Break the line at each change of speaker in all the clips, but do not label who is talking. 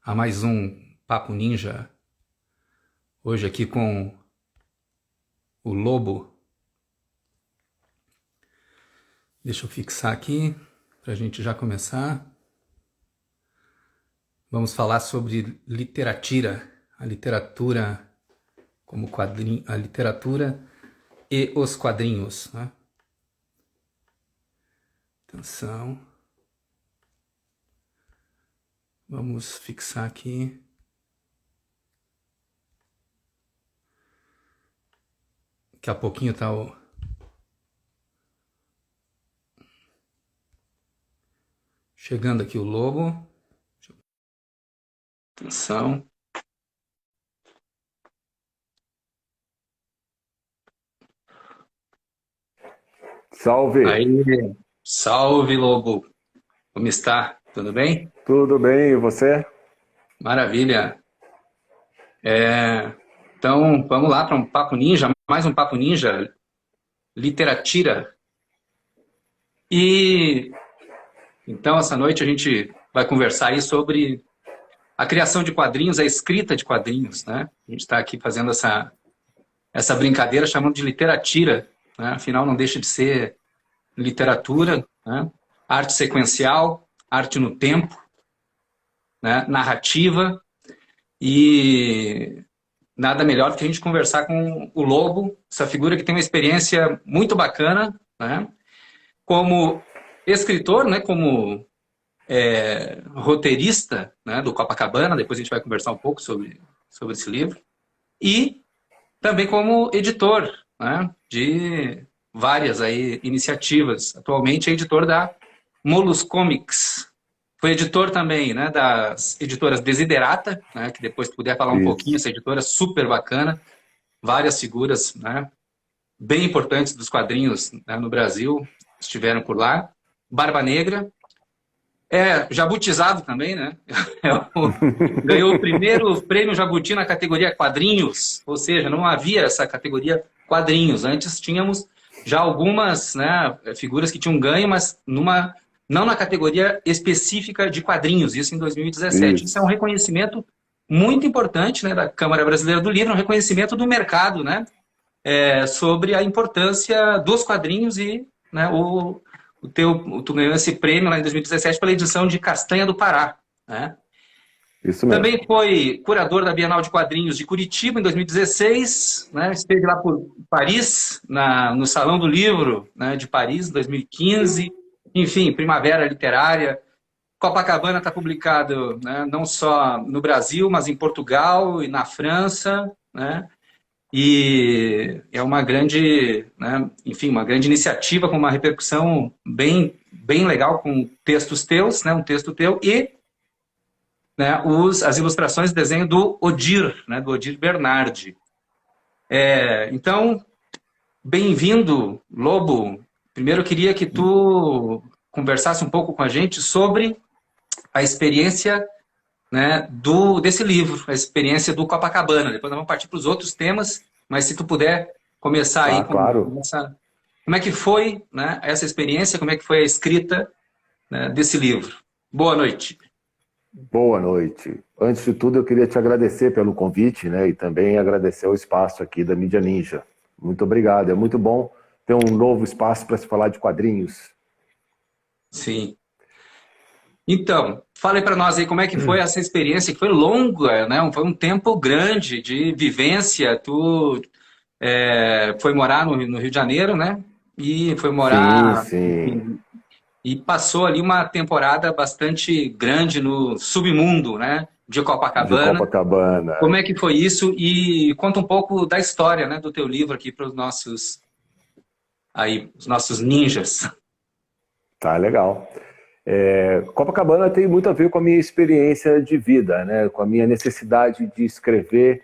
A mais um Papo Ninja, hoje aqui com o Lobo. Deixa eu fixar aqui para a gente já começar. Vamos falar sobre literatura, a literatura como quadrinho, a literatura e os quadrinhos, né? Atenção. Vamos fixar aqui. Daqui a pouquinho tá chegando aqui o Lobo. Atenção.
Salve!
Aí, salve, Lobo. Como está? Tudo bem?
Tudo bem, e você?
Maravilha. Então, vamos lá para um Papo Ninja, mais um Papo Ninja, literatura. E então, essa noite a gente vai conversar aí sobre a criação de quadrinhos, a escrita de quadrinhos, né? A gente está aqui fazendo essa brincadeira chamando de literatura, né? Afinal, não deixa de ser literatura, né? Arte sequencial, arte no tempo, né? Narrativa, e nada melhor do que a gente conversar com o Lobo, essa figura que tem uma experiência muito bacana, né? Como escritor, né? Como roteirista, né? Do Copacabana, depois a gente vai conversar um pouco sobre esse livro, e também como editor, né? De várias aí iniciativas. Atualmente é editor da Molus Comics. Foi editor também, né, das editoras Desiderata, né, que depois tu puder falar um pouquinho,
Isso.
essa editora super bacana, várias figuras, né, bem importantes dos quadrinhos, né, no Brasil, estiveram por lá. Barba Negra, Jabutizado também, né, ganhou o primeiro prêmio Jabuti na categoria quadrinhos, ou seja, não havia essa categoria quadrinhos, antes tínhamos já algumas, né, figuras que tinham ganho, mas não na categoria específica de quadrinhos, isso em 2017. Isso é um
Isso.
reconhecimento muito importante, né, da Câmara Brasileira do Livro, um reconhecimento do mercado, né, sobre a importância dos quadrinhos e, né, tu ganhou esse prêmio lá em 2017 pela edição de Castanha do Pará, né?
Isso mesmo.
Também foi curador da Bienal de Quadrinhos de Curitiba em 2016, né? Esteve lá por Paris, no Salão do Livro, né, de Paris, em 2015. Enfim, Primavera Literária. Copacabana está publicado, né, não só no Brasil, mas em Portugal e na França, né? E é uma grande, né, enfim, uma grande iniciativa com uma repercussão bem legal com textos teus, né, um texto teu e, né, as ilustrações de desenho do Odir, né, do Odir Bernardi. Então, bem-vindo, Lobo. Primeiro eu queria que tu conversasse um pouco com a gente sobre a experiência, né, desse livro, a experiência do Copacabana. Depois nós vamos partir para os outros temas, mas se tu puder começar aí
Ah,
com
claro.
essa... Como é que foi, né, essa experiência, como é que foi a escrita, né, desse livro? Boa noite.
Boa noite. Antes de tudo, eu queria te agradecer pelo convite, né? E também agradecer o espaço aqui da Mídia Ninja. Muito obrigado. É muito bom ter um novo espaço para se falar de quadrinhos.
Sim. Então, fale para nós aí como é que foi essa experiência, que foi longa, né? Foi um tempo grande de vivência. Tu foi morar no Rio de Janeiro, né? E foi
Sim,
morar,
sim.
enfim, e passou ali uma temporada bastante grande no submundo, né? De
De
Copacabana.
Copacabana.
Como é que foi isso? E conta um pouco da história, né, do teu livro aqui para os nossos ninjas.
Tá legal. Copacabana tem muito a ver com a minha experiência de vida, né? Com a minha necessidade de escrever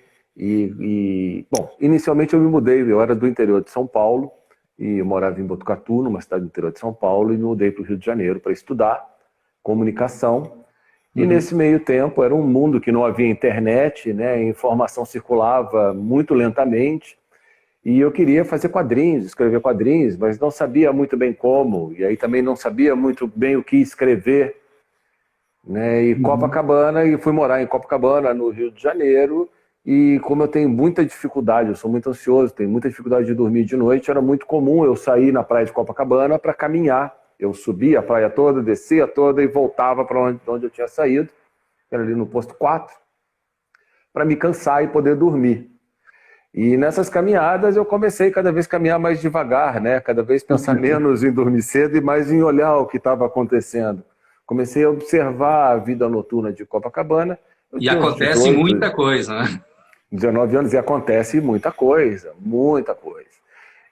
bom, inicialmente eu me mudei, eu era do interior de São Paulo e eu morava em Botucatu, numa cidade do interior de São Paulo, e me mudei para o Rio de Janeiro para estudar comunicação. E
Uhum.
nesse meio tempo era um mundo que não havia internet, né? A informação circulava muito lentamente. E eu queria fazer quadrinhos, escrever quadrinhos, mas não sabia muito bem como, e aí também não sabia muito bem o que escrever. né? E Copacabana, e fui morar em Copacabana, no Rio de Janeiro. E como eu tenho muita dificuldade, eu sou muito ansioso, tenho muita dificuldade de dormir de noite, era muito comum eu sair na praia de Copacabana para caminhar. Eu subia a praia toda, descia toda e voltava para onde eu tinha saído, que era ali no posto 4, para me cansar e poder dormir. E nessas caminhadas eu comecei cada vez a caminhar mais devagar, né? Cada vez pensar menos em dormir cedo e mais em olhar o que estava acontecendo. Comecei a observar a vida noturna de Copacabana. Eu
E
tinha uns
acontece
18,
muita coisa, né?
19 anos e acontece muita coisa, muita coisa.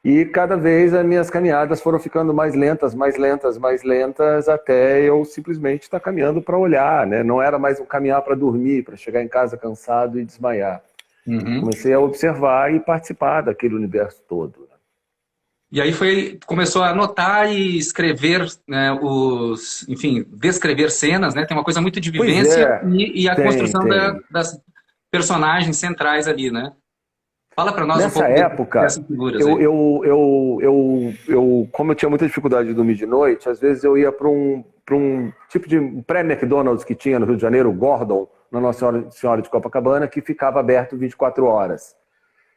E cada vez as minhas caminhadas foram ficando mais lentas, mais lentas, mais lentas, até eu simplesmente estar caminhando para olhar, né? Não era mais um caminhar para dormir, para chegar em casa cansado e desmaiar.
Uhum.
Comecei a observar e participar daquele universo todo.
E aí começou a anotar e escrever, né, enfim, descrever cenas, né? Tem uma coisa muito de
Pois
vivência
é,
e a
tem,
construção
tem.
das personagens centrais ali, né? Fala para nós um
Nessa
pouco
época,
dessas figuras aí.
como eu tinha muita dificuldade de dormir de noite, às vezes eu ia para um tipo de pré-McDonald's que tinha no Rio de Janeiro, o Gordon, na Nossa Senhora de Copacabana, que ficava aberto 24 horas.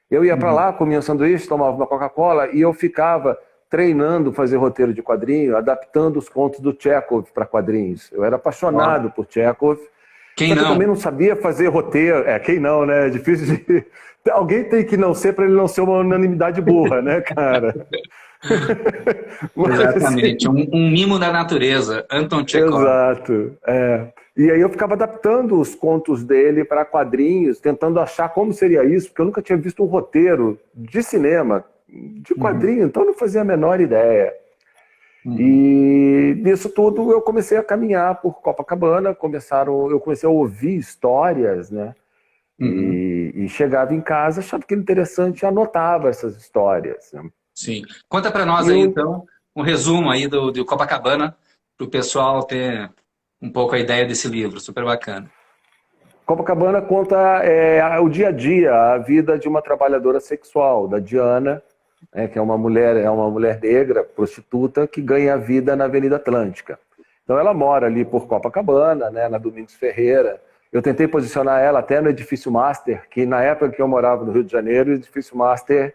Eu ia para
Uhum.
lá, comia um sanduíche, tomava uma Coca-Cola e eu ficava treinando fazer roteiro de quadrinho, adaptando os contos do Chekhov para quadrinhos. Eu era
Ó,
apaixonado por Chekhov,
quem
só que eu também
não?
não sabia fazer roteiro. Quem não, né? É difícil de... Alguém tem que não ser para ele não ser uma unanimidade burra, né, cara? Mas
Exatamente,
assim,
um mimo da natureza, Anton Chekhov.
exato. E aí eu ficava adaptando os contos dele para quadrinhos, tentando achar como seria isso, porque eu nunca tinha visto um roteiro de cinema, de
Uhum.
quadrinho, então eu não fazia a menor ideia.
Uhum.
E nisso tudo eu comecei a caminhar por Copacabana, eu comecei a ouvir histórias, né?
Uhum.
E chegava em casa, achava aquilo interessante e anotava essas histórias, né?
Sim. Conta para nós
E
aí,
eu,
então, um resumo aí do Copacabana, para o pessoal ter um pouco a ideia desse livro. Super bacana.
Copacabana conta o dia a dia, a vida de uma trabalhadora sexual, da Diana, que é uma mulher negra, prostituta, que ganha a vida na Avenida Atlântica. Então ela mora ali por Copacabana, né, na Domingos Ferreira. Eu tentei posicionar ela até no Edifício Master, que na época que eu morava no Rio de Janeiro, o Edifício Master,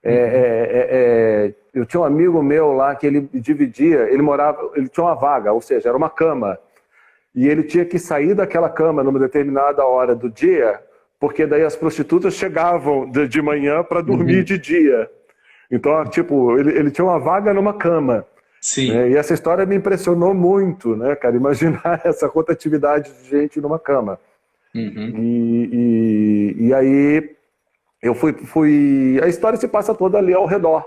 Uhum.
eu tinha um amigo meu lá que ele dividia, ele tinha uma vaga, ou seja, era uma cama. E ele tinha que sair daquela cama numa determinada hora do dia, porque daí as prostitutas chegavam de manhã para dormir
Uhum.
de dia. Então, tipo, ele tinha uma vaga numa cama. Né?
Sim.
E essa história me impressionou muito, né, cara? Imaginar essa rotatividade de gente numa cama.
Uhum.
E aí eu fui. A história se passa toda ali ao redor,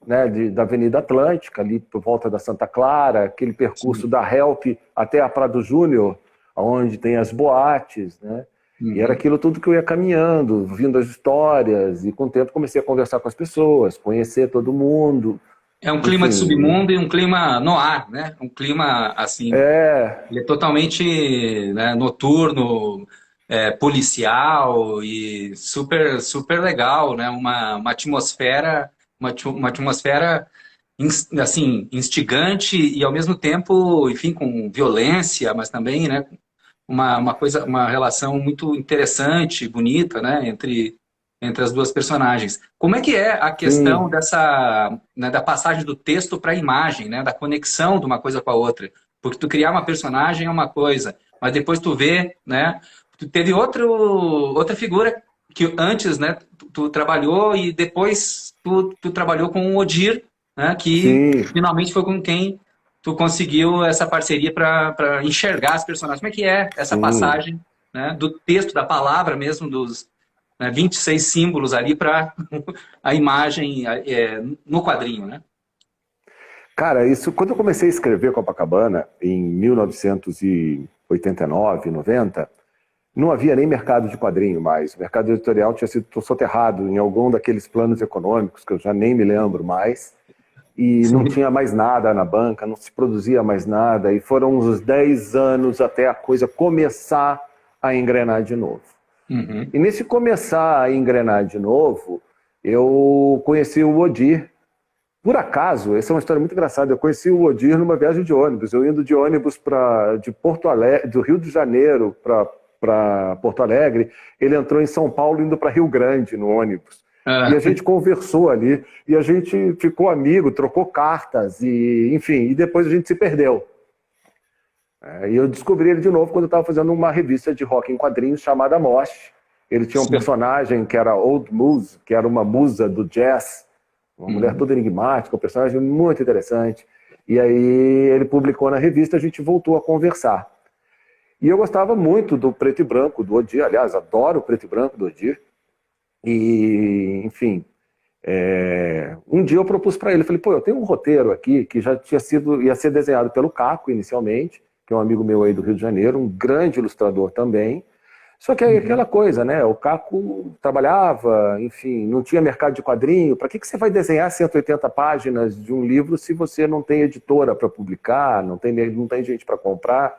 né, da Avenida Atlântica, ali por volta da Santa Clara, aquele percurso
Sim.
da Help até a Prado Júnior, onde tem as boates, né? E era
Uhum.
aquilo tudo que eu ia caminhando, vindo as histórias, e com o tempo comecei a conversar com as pessoas, conhecer todo mundo,
É um clima de
enfim.
submundo e um clima no ar, né? Um clima, assim,
É,
ele é totalmente, né, noturno, policial e super, super legal, né? Uma atmosfera, uma atmosfera assim, instigante e ao mesmo tempo, enfim, com violência, mas também, né, uma coisa, uma relação muito interessante, bonita, né, entre as duas personagens. Como é que é a questão
sim,
dessa, né, da passagem do texto para a imagem, né, da conexão de uma coisa com a outra? Porque tu criar uma personagem é uma coisa, mas depois tu vê, né, tu teve outra figura que antes, né, tu trabalhou e depois tu trabalhou com o Odir, né, que
sim,
finalmente foi com quem tu conseguiu essa parceria para enxergar as personagens. Como é que é essa
sim.
passagem, né, do texto, da palavra mesmo, dos, né, 26 símbolos ali para a imagem no quadrinho, né?
Cara, isso, quando eu comecei a escrever Copacabana, em 1989, 90, não havia nem mercado de quadrinho mais. O mercado editorial tinha sido soterrado em algum daqueles planos econômicos que eu já nem me lembro mais. E não
Sim.
tinha mais nada na banca, não se produzia mais nada. E foram uns 10 anos até a coisa começar a engrenar de novo.
Uhum.
E nesse começar a engrenar de novo, eu conheci o Odir, Por acaso, essa é uma história muito engraçada, eu conheci o Odir numa viagem de ônibus, eu indo de ônibus de Porto Alegre, do Rio de Janeiro para Porto Alegre, ele entrou em São Paulo indo para Rio Grande no ônibus. E a gente conversou ali, e a gente ficou amigo, trocou cartas, e enfim, e depois a gente se perdeu. E eu descobri ele de novo quando eu estava fazendo uma revista de rock em quadrinhos chamada Mosh. Ele tinha um personagem que era Old Moose, que era uma musa do jazz, uma mulher toda enigmática, um personagem muito interessante. E aí ele publicou na revista, a gente voltou a conversar. E eu gostava muito do preto e branco do Odir, aliás, adoro o preto e branco do Odir. E, enfim, um dia eu propus para ele, falei, pô, eu tenho um roteiro aqui que já ia ser desenhado pelo Caco inicialmente, que é um amigo meu aí do Rio de Janeiro, um grande ilustrador também. Só que aí aquela coisa, né? O Caco trabalhava, enfim, não tinha mercado de quadrinho. Para que você vai desenhar 180 páginas de um livro se você não tem editora para publicar, não tem gente para comprar?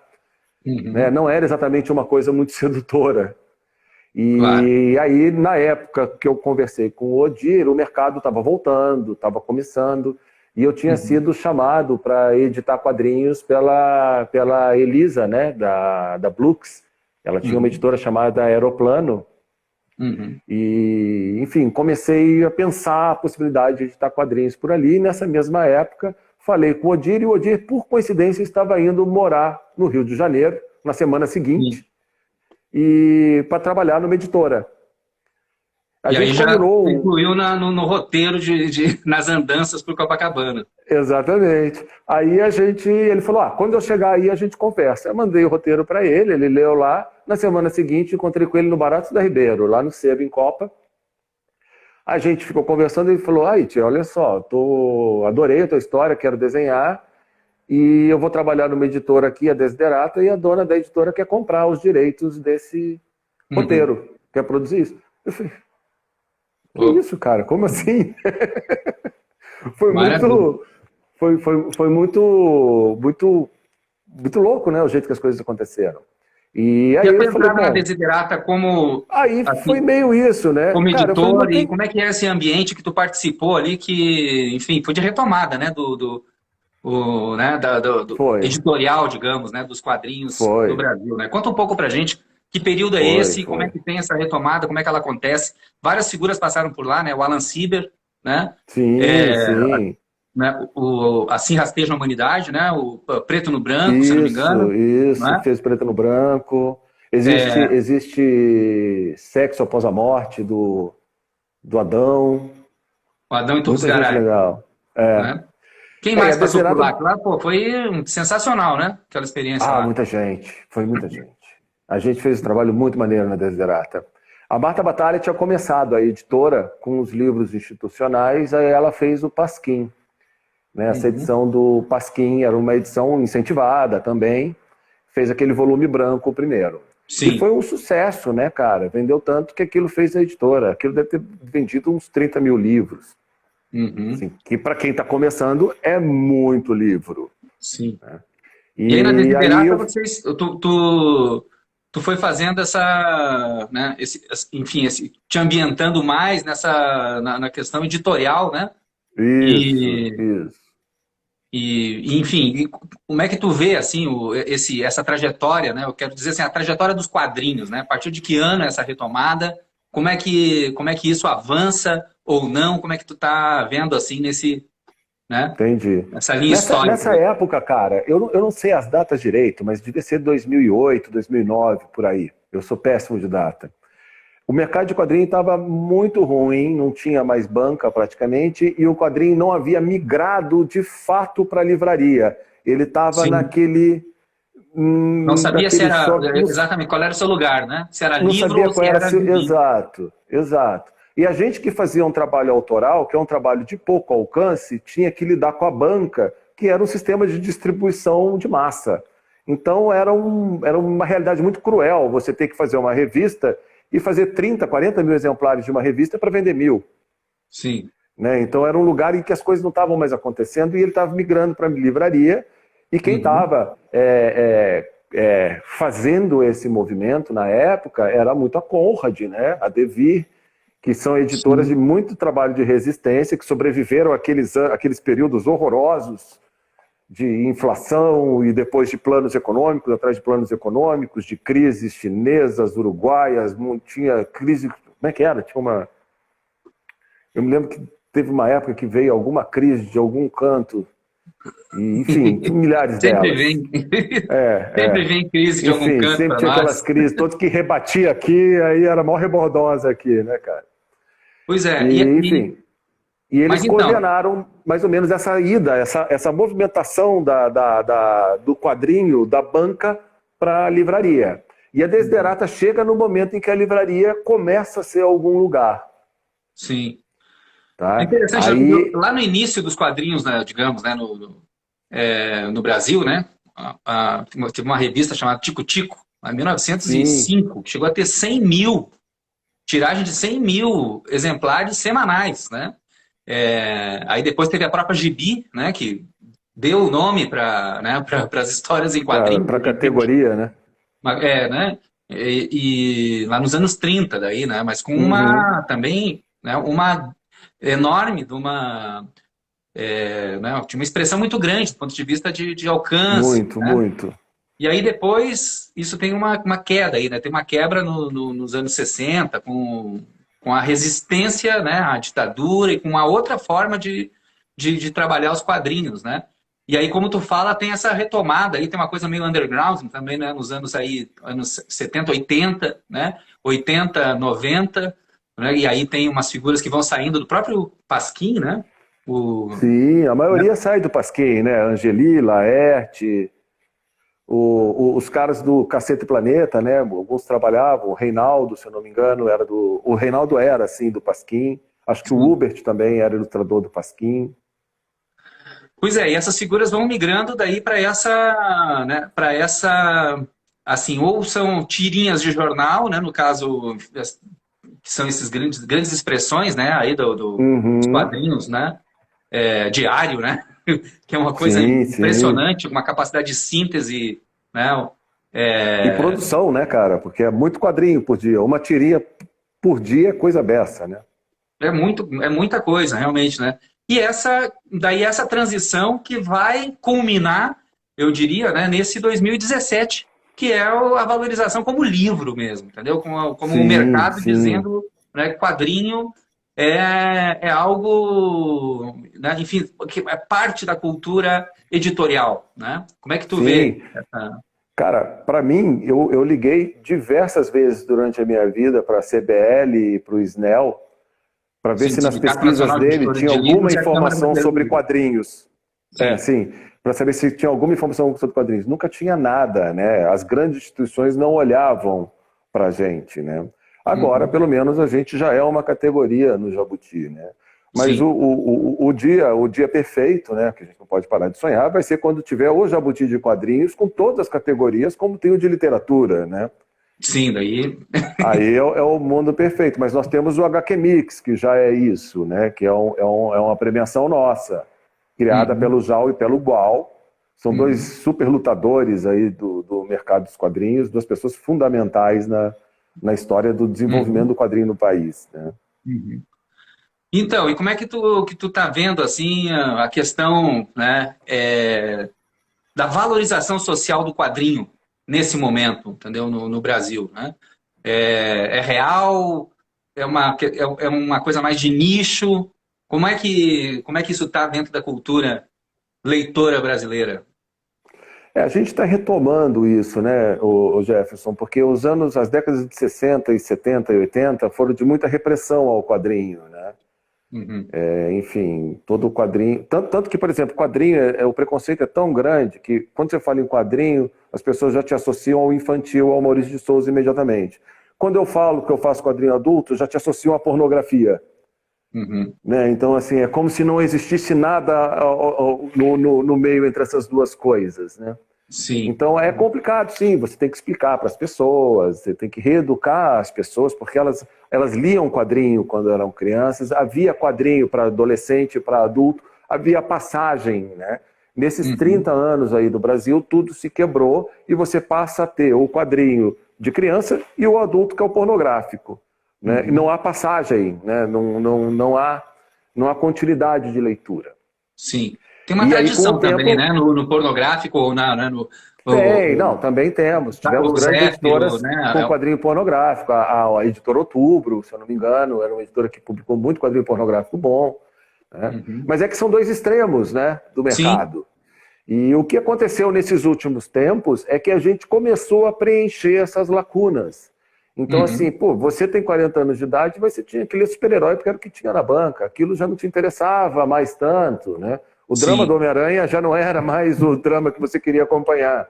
Né? Não era exatamente uma coisa muito sedutora. E aí, na época que eu conversei com o Odir, o mercado estava voltando, estava começando, e eu tinha sido chamado para editar quadrinhos pela Elisa, né, da Blux. Ela tinha uma editora chamada Aeroplano. E, enfim, comecei a pensar a possibilidade de editar quadrinhos por ali. E nessa mesma época, falei com o Odir, e o Odir, por coincidência, estava indo morar no Rio de Janeiro, na semana seguinte, e para trabalhar numa editora.
E aí já incluiu no roteiro nas andanças por Copacabana.
Exatamente. Aí ele falou, quando eu chegar aí a gente conversa. Eu mandei o roteiro para ele, ele leu lá. Na semana seguinte encontrei com ele no Baratos da Ribeiro, lá no Sebo, em Copa. A gente ficou conversando e ele falou, tia, olha só, adorei a tua história, quero desenhar, e eu vou trabalhar numa editora aqui, a Desiderata, e a dona da editora quer comprar os direitos desse roteiro, quer produzir isso. Eu falei, que isso, cara? Como assim? Foi muito louco, né? O jeito que as coisas aconteceram. E aí
eu falei, na Desiderata como...
Aí assim, foi meio isso, né?
Como editor, e como é que é esse ambiente que tu participou ali, que, enfim, foi de retomada, né? Do editorial, digamos, né? Dos quadrinhos do Brasil, né? Conta um pouco pra gente que período é esse, como é que tem essa retomada, como é que ela acontece. Várias figuras passaram por lá, né? O Alan Sieber, né?
Sim.
Né? Assim Rasteja a Humanidade, né? O Preto no Branco, se eu não me engano.
Isso, né? Fez Preto no Branco. Existe Sexo Após a Morte, do Adão.
O Adão e Tufos Garay.
Legal.
Né? Quem mais passou por lá? Claro, foi sensacional, né? Aquela experiência lá.
Muita gente. Foi muita gente. A gente fez um trabalho muito maneiro na Desiderata. A Marta Batalha tinha começado a editora com os livros institucionais, aí ela fez o Pasquim. Né? Essa edição do Pasquim era uma edição incentivada também. Fez aquele volume branco primeiro.
Sim.
E foi um sucesso, né, cara? Vendeu tanto que aquilo fez a editora. Aquilo deve ter vendido uns 30 mil livros. Assim, que para quem está começando é muito livro.
Sim. Né? E aí na Desiderata tu foi fazendo essa, né, te ambientando mais na questão editorial, né?
Isso.
E enfim, como é que tu vê assim essa trajetória, né? Eu quero dizer assim, a trajetória dos quadrinhos, né? A partir de que ano é essa retomada? Como é que isso avança ou não? Como é que tu tá vendo assim né?
Entendi.
Essa linha histórica.
Nessa época, cara, eu não sei as datas direito, mas devia ser 2008, 2009, por aí. Eu sou péssimo de data. O mercado de quadrinho estava muito ruim, não tinha mais banca praticamente, e o quadrinho não havia migrado de fato para a livraria. Ele estava naquele...
Não sabia se era exatamente qual era o seu lugar, né? Se era livro ou se era...
Exato. E a gente que fazia um trabalho autoral, que é um trabalho de pouco alcance, tinha que lidar com a banca, que era um sistema de distribuição de massa. Então era uma realidade muito cruel você ter que fazer uma revista e fazer 30, 40 mil exemplares de uma revista para vender 1000.
Sim.
Né? Então era um lugar em que as coisas não estavam mais acontecendo e ele estava migrando para a livraria. E quem estava fazendo esse movimento na época era muito a Conrad, né? A Devir. que são editoras de muito trabalho de resistência, que sobreviveram àqueles períodos horrorosos de inflação e depois de planos econômicos, atrás de planos econômicos, de crises chinesas, uruguaias, tinha crise... Como é que era? Eu me lembro que teve uma época que veio alguma crise de algum canto, e, enfim, milhares
Sempre
delas.
vem. Sempre vem crise de algum canto.
Sempre tinha aquelas crises, todos que rebatia aqui, aí era mó rebordosa aqui, né, cara?
Pois é.
Enfim... E eles
então,
coordenaram mais ou menos essa ida, essa movimentação do quadrinho, da banca para a livraria. E a Desiderata chega no momento em que a livraria começa a ser algum lugar.
Sim.
Tá?
É interessante, lá no início dos quadrinhos, né, digamos, né, no Brasil, né, teve uma revista chamada Tico Tico, em 1905, que chegou a ter 100 mil, tiragem de 100 mil exemplares semanais, né? Aí depois teve a própria Gibi, né, que deu o nome para, né, as histórias em quadrinhos.
Para a categoria, né?
Né? E lá nos anos 30 daí, né? Mas com também, né, uma enorme, né, tinha uma expressão muito grande do ponto de vista de alcance.
Muito, né? Muito.
E aí depois isso tem uma queda aí, né? Tem uma quebra nos anos 60 com a resistência, né, à ditadura e com uma outra forma de trabalhar os quadrinhos, né? E aí, como tu fala, tem essa retomada aí, tem uma coisa meio underground também, né, nos anos 70, 80, né, 80, 90, né, e aí tem umas figuras que vão saindo do próprio Pasquim, né?
Sim, a maioria sai do Pasquim, né? Angeli, Laerte, os caras do Cacete Planeta, né? Alguns trabalhavam, o Reinaldo, se eu não me engano, o Reinaldo era, assim, do Pasquim. Acho que o Hubert também era ilustrador do Pasquim.
Pois é, e essas figuras vão migrando daí para né, assim, ou são tirinhas de jornal, né, no caso, que são esses grandes expressões, né, aí dos quadrinhos, né, diário, né, que é uma coisa impressionante, uma capacidade de síntese, né.
E produção, né, cara, porque é muito quadrinho por dia, uma tirinha por dia é coisa beça, né.
É muita coisa, realmente, né. E daí essa transição que vai culminar, eu diria, né, nesse 2017, que é a valorização como livro mesmo, entendeu? Como o mercado dizendo, né, que quadrinho é algo, né, enfim, que é parte da cultura editorial, né? Como é que tu vê?
Cara, para mim, eu liguei diversas vezes durante a minha vida para a CBL e para o SNEL, para ver se nas pesquisas dele tinha alguma informação sobre quadrinhos. Para saber se tinha alguma informação sobre quadrinhos. Nunca tinha nada, né? As grandes instituições não olhavam para a gente, né? Agora, pelo menos, a gente já é uma categoria no Jabuti, né? Mas o dia perfeito, né, que a gente não pode parar de sonhar, vai ser quando tiver o Jabuti de quadrinhos com todas as categorias, como tem o de literatura, né?
Sim, daí...
Aí é o mundo perfeito, mas nós temos o HQ Mix, que já é isso, né? Que é uma premiação nossa, criada pelo Jal e pelo Gual. São dois super lutadores aí do mercado dos quadrinhos, duas pessoas fundamentais na história do desenvolvimento do quadrinho no país, né?
Então, e como é que tu tá vendo, assim, a questão, né, da valorização social do quadrinho nesse momento, entendeu? No Brasil, né? É real? É uma coisa mais de nicho? Como é que isso está dentro da cultura leitora brasileira?
A gente está retomando isso, né, o Jefferson, porque as décadas de 60 e 70 e 80 foram de muita repressão ao quadrinho, né? Enfim, todo o quadrinho... Tanto que, por exemplo, quadrinho, o preconceito é tão grande que quando você fala em quadrinho, as pessoas já te associam ao infantil, ao Maurício de Souza imediatamente. Quando eu falo que eu faço quadrinho adulto, já te associam à pornografia. Né? Então, assim, é como se não existisse nada no meio entre essas duas coisas, né?
Sim.
Então é complicado, sim, você tem que explicar para as pessoas, você tem que reeducar as pessoas, porque elas liam quadrinho quando eram crianças, havia quadrinho para adolescente, para adulto, havia passagem, né? Nesses 30 anos aí do Brasil, tudo se quebrou e você passa a ter o quadrinho de criança e o adulto, que é o pornográfico. né? E não há passagem, né? Não há continuidade de leitura.
Sim. Tem uma
E aí, com
tradição
o
também,
tempo,
né? No pornográfico, ou né?
também temos. Tivemos
O
grandes
Zéfiro,
editoras com
né?
quadrinho pornográfico. A editora Outubro, se eu não me engano, era uma editora que publicou muito quadrinho pornográfico bom, né?
Uhum.
Mas é que são dois extremos, né, do
Sim.
mercado. E o que aconteceu nesses últimos tempos é que a gente começou a preencher essas lacunas. Então, assim,
Uhum.
pô, você tem 40 anos de idade, mas você tinha que ler super-herói porque era o que tinha na banca. Aquilo já não te interessava mais tanto, né? O drama do
Sim.
Homem-Aranha já não era mais o drama que você queria acompanhar.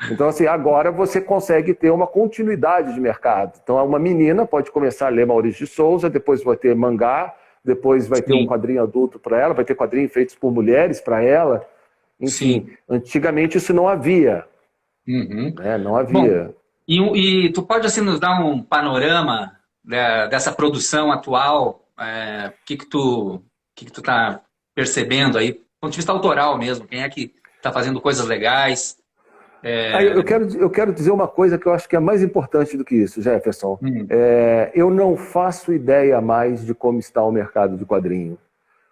Então, assim, agora você consegue ter uma continuidade de mercado. Então, uma menina pode começar a ler Maurício de Souza, depois vai ter mangá, depois vai ter um
Sim.
quadrinho adulto para ela, vai ter quadrinhos feitos por mulheres para ela. Enfim,
Sim.
antigamente isso não havia,
Uhum.
né? Não
Bom,
havia.
e tu pode assim nos dar um panorama dessa produção atual? O que que tu tá percebendo aí, do ponto de vista autoral mesmo? Quem é que está fazendo coisas legais?
Aí eu quero dizer uma coisa que eu acho que é mais importante do que isso, Jefferson.
Hum,
Eu não faço ideia mais de como está o mercado de quadrinho.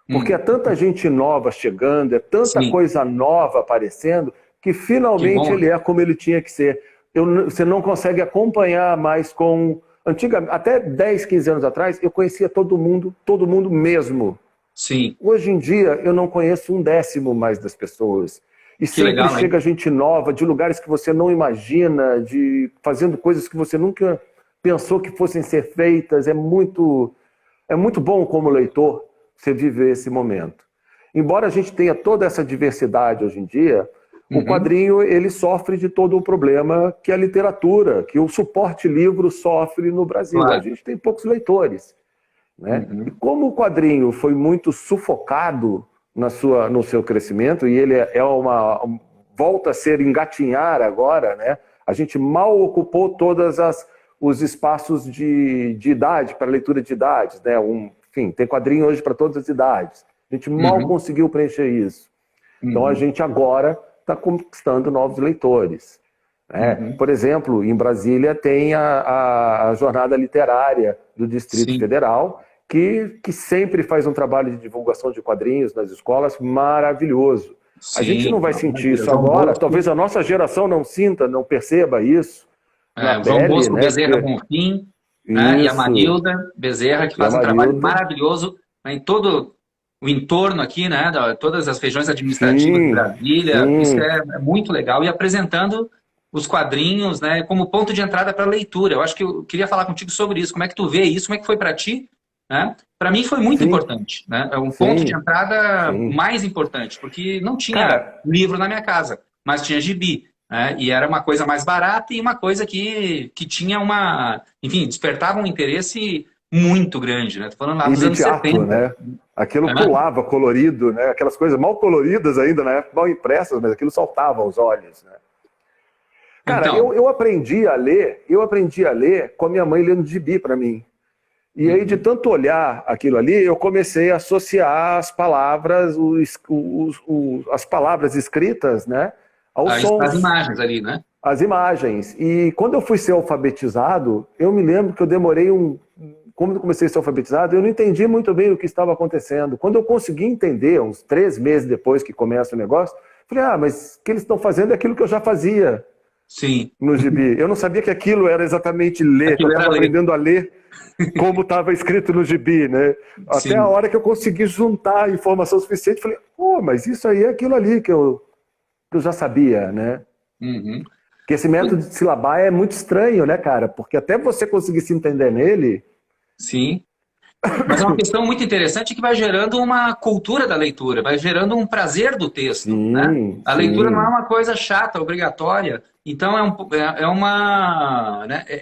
Porque é
hum,
tanta gente nova chegando, é tanta
sim,
coisa nova aparecendo, que
que
finalmente
bom,
ele
né?
é como ele tinha que ser. Você não consegue acompanhar mais com. Até 10, 15 anos atrás, eu conhecia todo mundo mesmo.
Sim,
Hoje em dia, eu não conheço um décimo mais das pessoas. E
que
sempre
legal, hein?
chega gente nova, de lugares que você não imagina, fazendo coisas que você nunca pensou que fossem ser feitas. É muito bom como leitor você viver esse momento. Embora a gente tenha toda essa diversidade hoje em dia, o
Uhum,
quadrinho ele sofre de todo o problema que a literatura, que o suporte livro sofre no Brasil. A
claro.
gente tem poucos leitores, né? E
Uhum,
como o quadrinho foi muito sufocado no seu crescimento, e ele volta a ser engatinhar agora, né? A gente mal ocupou os espaços de idade, para leitura de idades, né? Enfim, tem quadrinho hoje para todas as idades. A gente mal
uhum,
conseguiu preencher isso. Então a
uhum,
gente agora está conquistando novos leitores, né?
uhum.
Por exemplo, em Brasília tem a Jornada Literária do Distrito
Sim,
Federal, que sempre faz um trabalho de divulgação de quadrinhos nas escolas maravilhoso. A gente
sim,
não vai
uma
sentir
maravilha.
isso
João
agora,
Bosco,
talvez a nossa geração não sinta, não perceba isso na
João
pele,
Bosco
né?
Bezerra
Porque
Bonfim, né? E a
isso,
Marilda Bezerra, que
e a
faz um trabalho
Marilda,
maravilhoso, né, em todo o entorno aqui, né? Todas as regiões administrativas de
sim,
Brasília. Isso
sim.
é muito legal. E apresentando os quadrinhos, né, como ponto de entrada para a leitura. Eu acho que eu queria falar contigo sobre isso. Como é que tu vê isso? Como é que foi para ti? Né? Para mim foi muito
Sim,
importante, né? É um ponto de
sim,
entrada
sim.
mais importante, porque não tinha
Cara,
livro na minha casa, mas tinha gibi, né? E era uma coisa mais barata e uma coisa que tinha enfim, despertava um interesse muito grande, né? Tô falando lá dos anos
imediato,
70,
né? Aquilo
né?
pulava colorido, né? Aquelas coisas mal coloridas ainda na época, mal impressas, mas aquilo saltava aos olhos, né? Cara,
Então,
eu aprendi a ler com a minha mãe lendo gibi para mim. E aí, de
uhum.
tanto olhar aquilo ali, eu comecei a associar as palavras, as palavras escritas, né, aos
As
sons,
imagens ali, né?
às imagens. E quando eu fui ser alfabetizado, eu me lembro que eu demorei Como eu comecei a ser alfabetizado, eu não entendi muito bem o que estava acontecendo. Quando eu consegui entender, uns 3 meses depois que começa o negócio, falei, mas o que eles estão fazendo é aquilo que eu já fazia
Sim,
no gibi. Eu não sabia que aquilo era exatamente ler, que eu
aquilo era
estava
ler.
aprendendo a ler como estava escrito no gibi, né? Até a
Sim.
hora que eu consegui juntar a informação suficiente, falei, mas isso aí é aquilo ali que eu já sabia, né?
Uhum.
Que esse método de silabar é muito estranho, né, cara? Porque até você conseguir se entender nele,
Sim. Mas é uma questão muito interessante que vai gerando uma cultura da leitura, vai gerando um prazer do texto, né?
sim,
A leitura não é
sim,
uma coisa chata, obrigatória. Então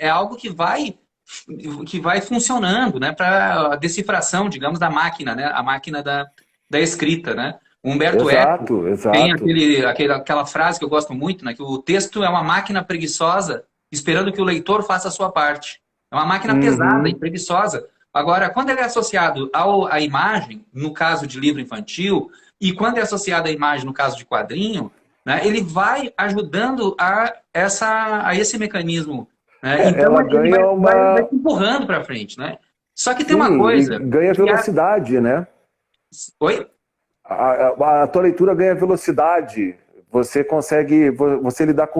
é algo que vai funcionando, né? Para a decifração, digamos, da máquina, né? A máquina da escrita, né? Humberto Eco
exato,
tem
exato.
aquela frase que eu gosto muito, né? Que o texto é uma máquina preguiçosa esperando que o leitor faça a sua parte. É uma máquina pesada e
Uhum,
preguiçosa. Agora, quando ele é associado à imagem, no caso de livro infantil, e quando é associado à imagem, no caso de quadrinho, né, ele vai ajudando a esse mecanismo né? Então
Ela
ele
ganha
vai
uma...
te empurrando para frente, né? Só que tem uma
Sim, e
coisa
ganha
que
velocidade, né?
Oi?
A tua leitura ganha velocidade. Você consegue, você lidar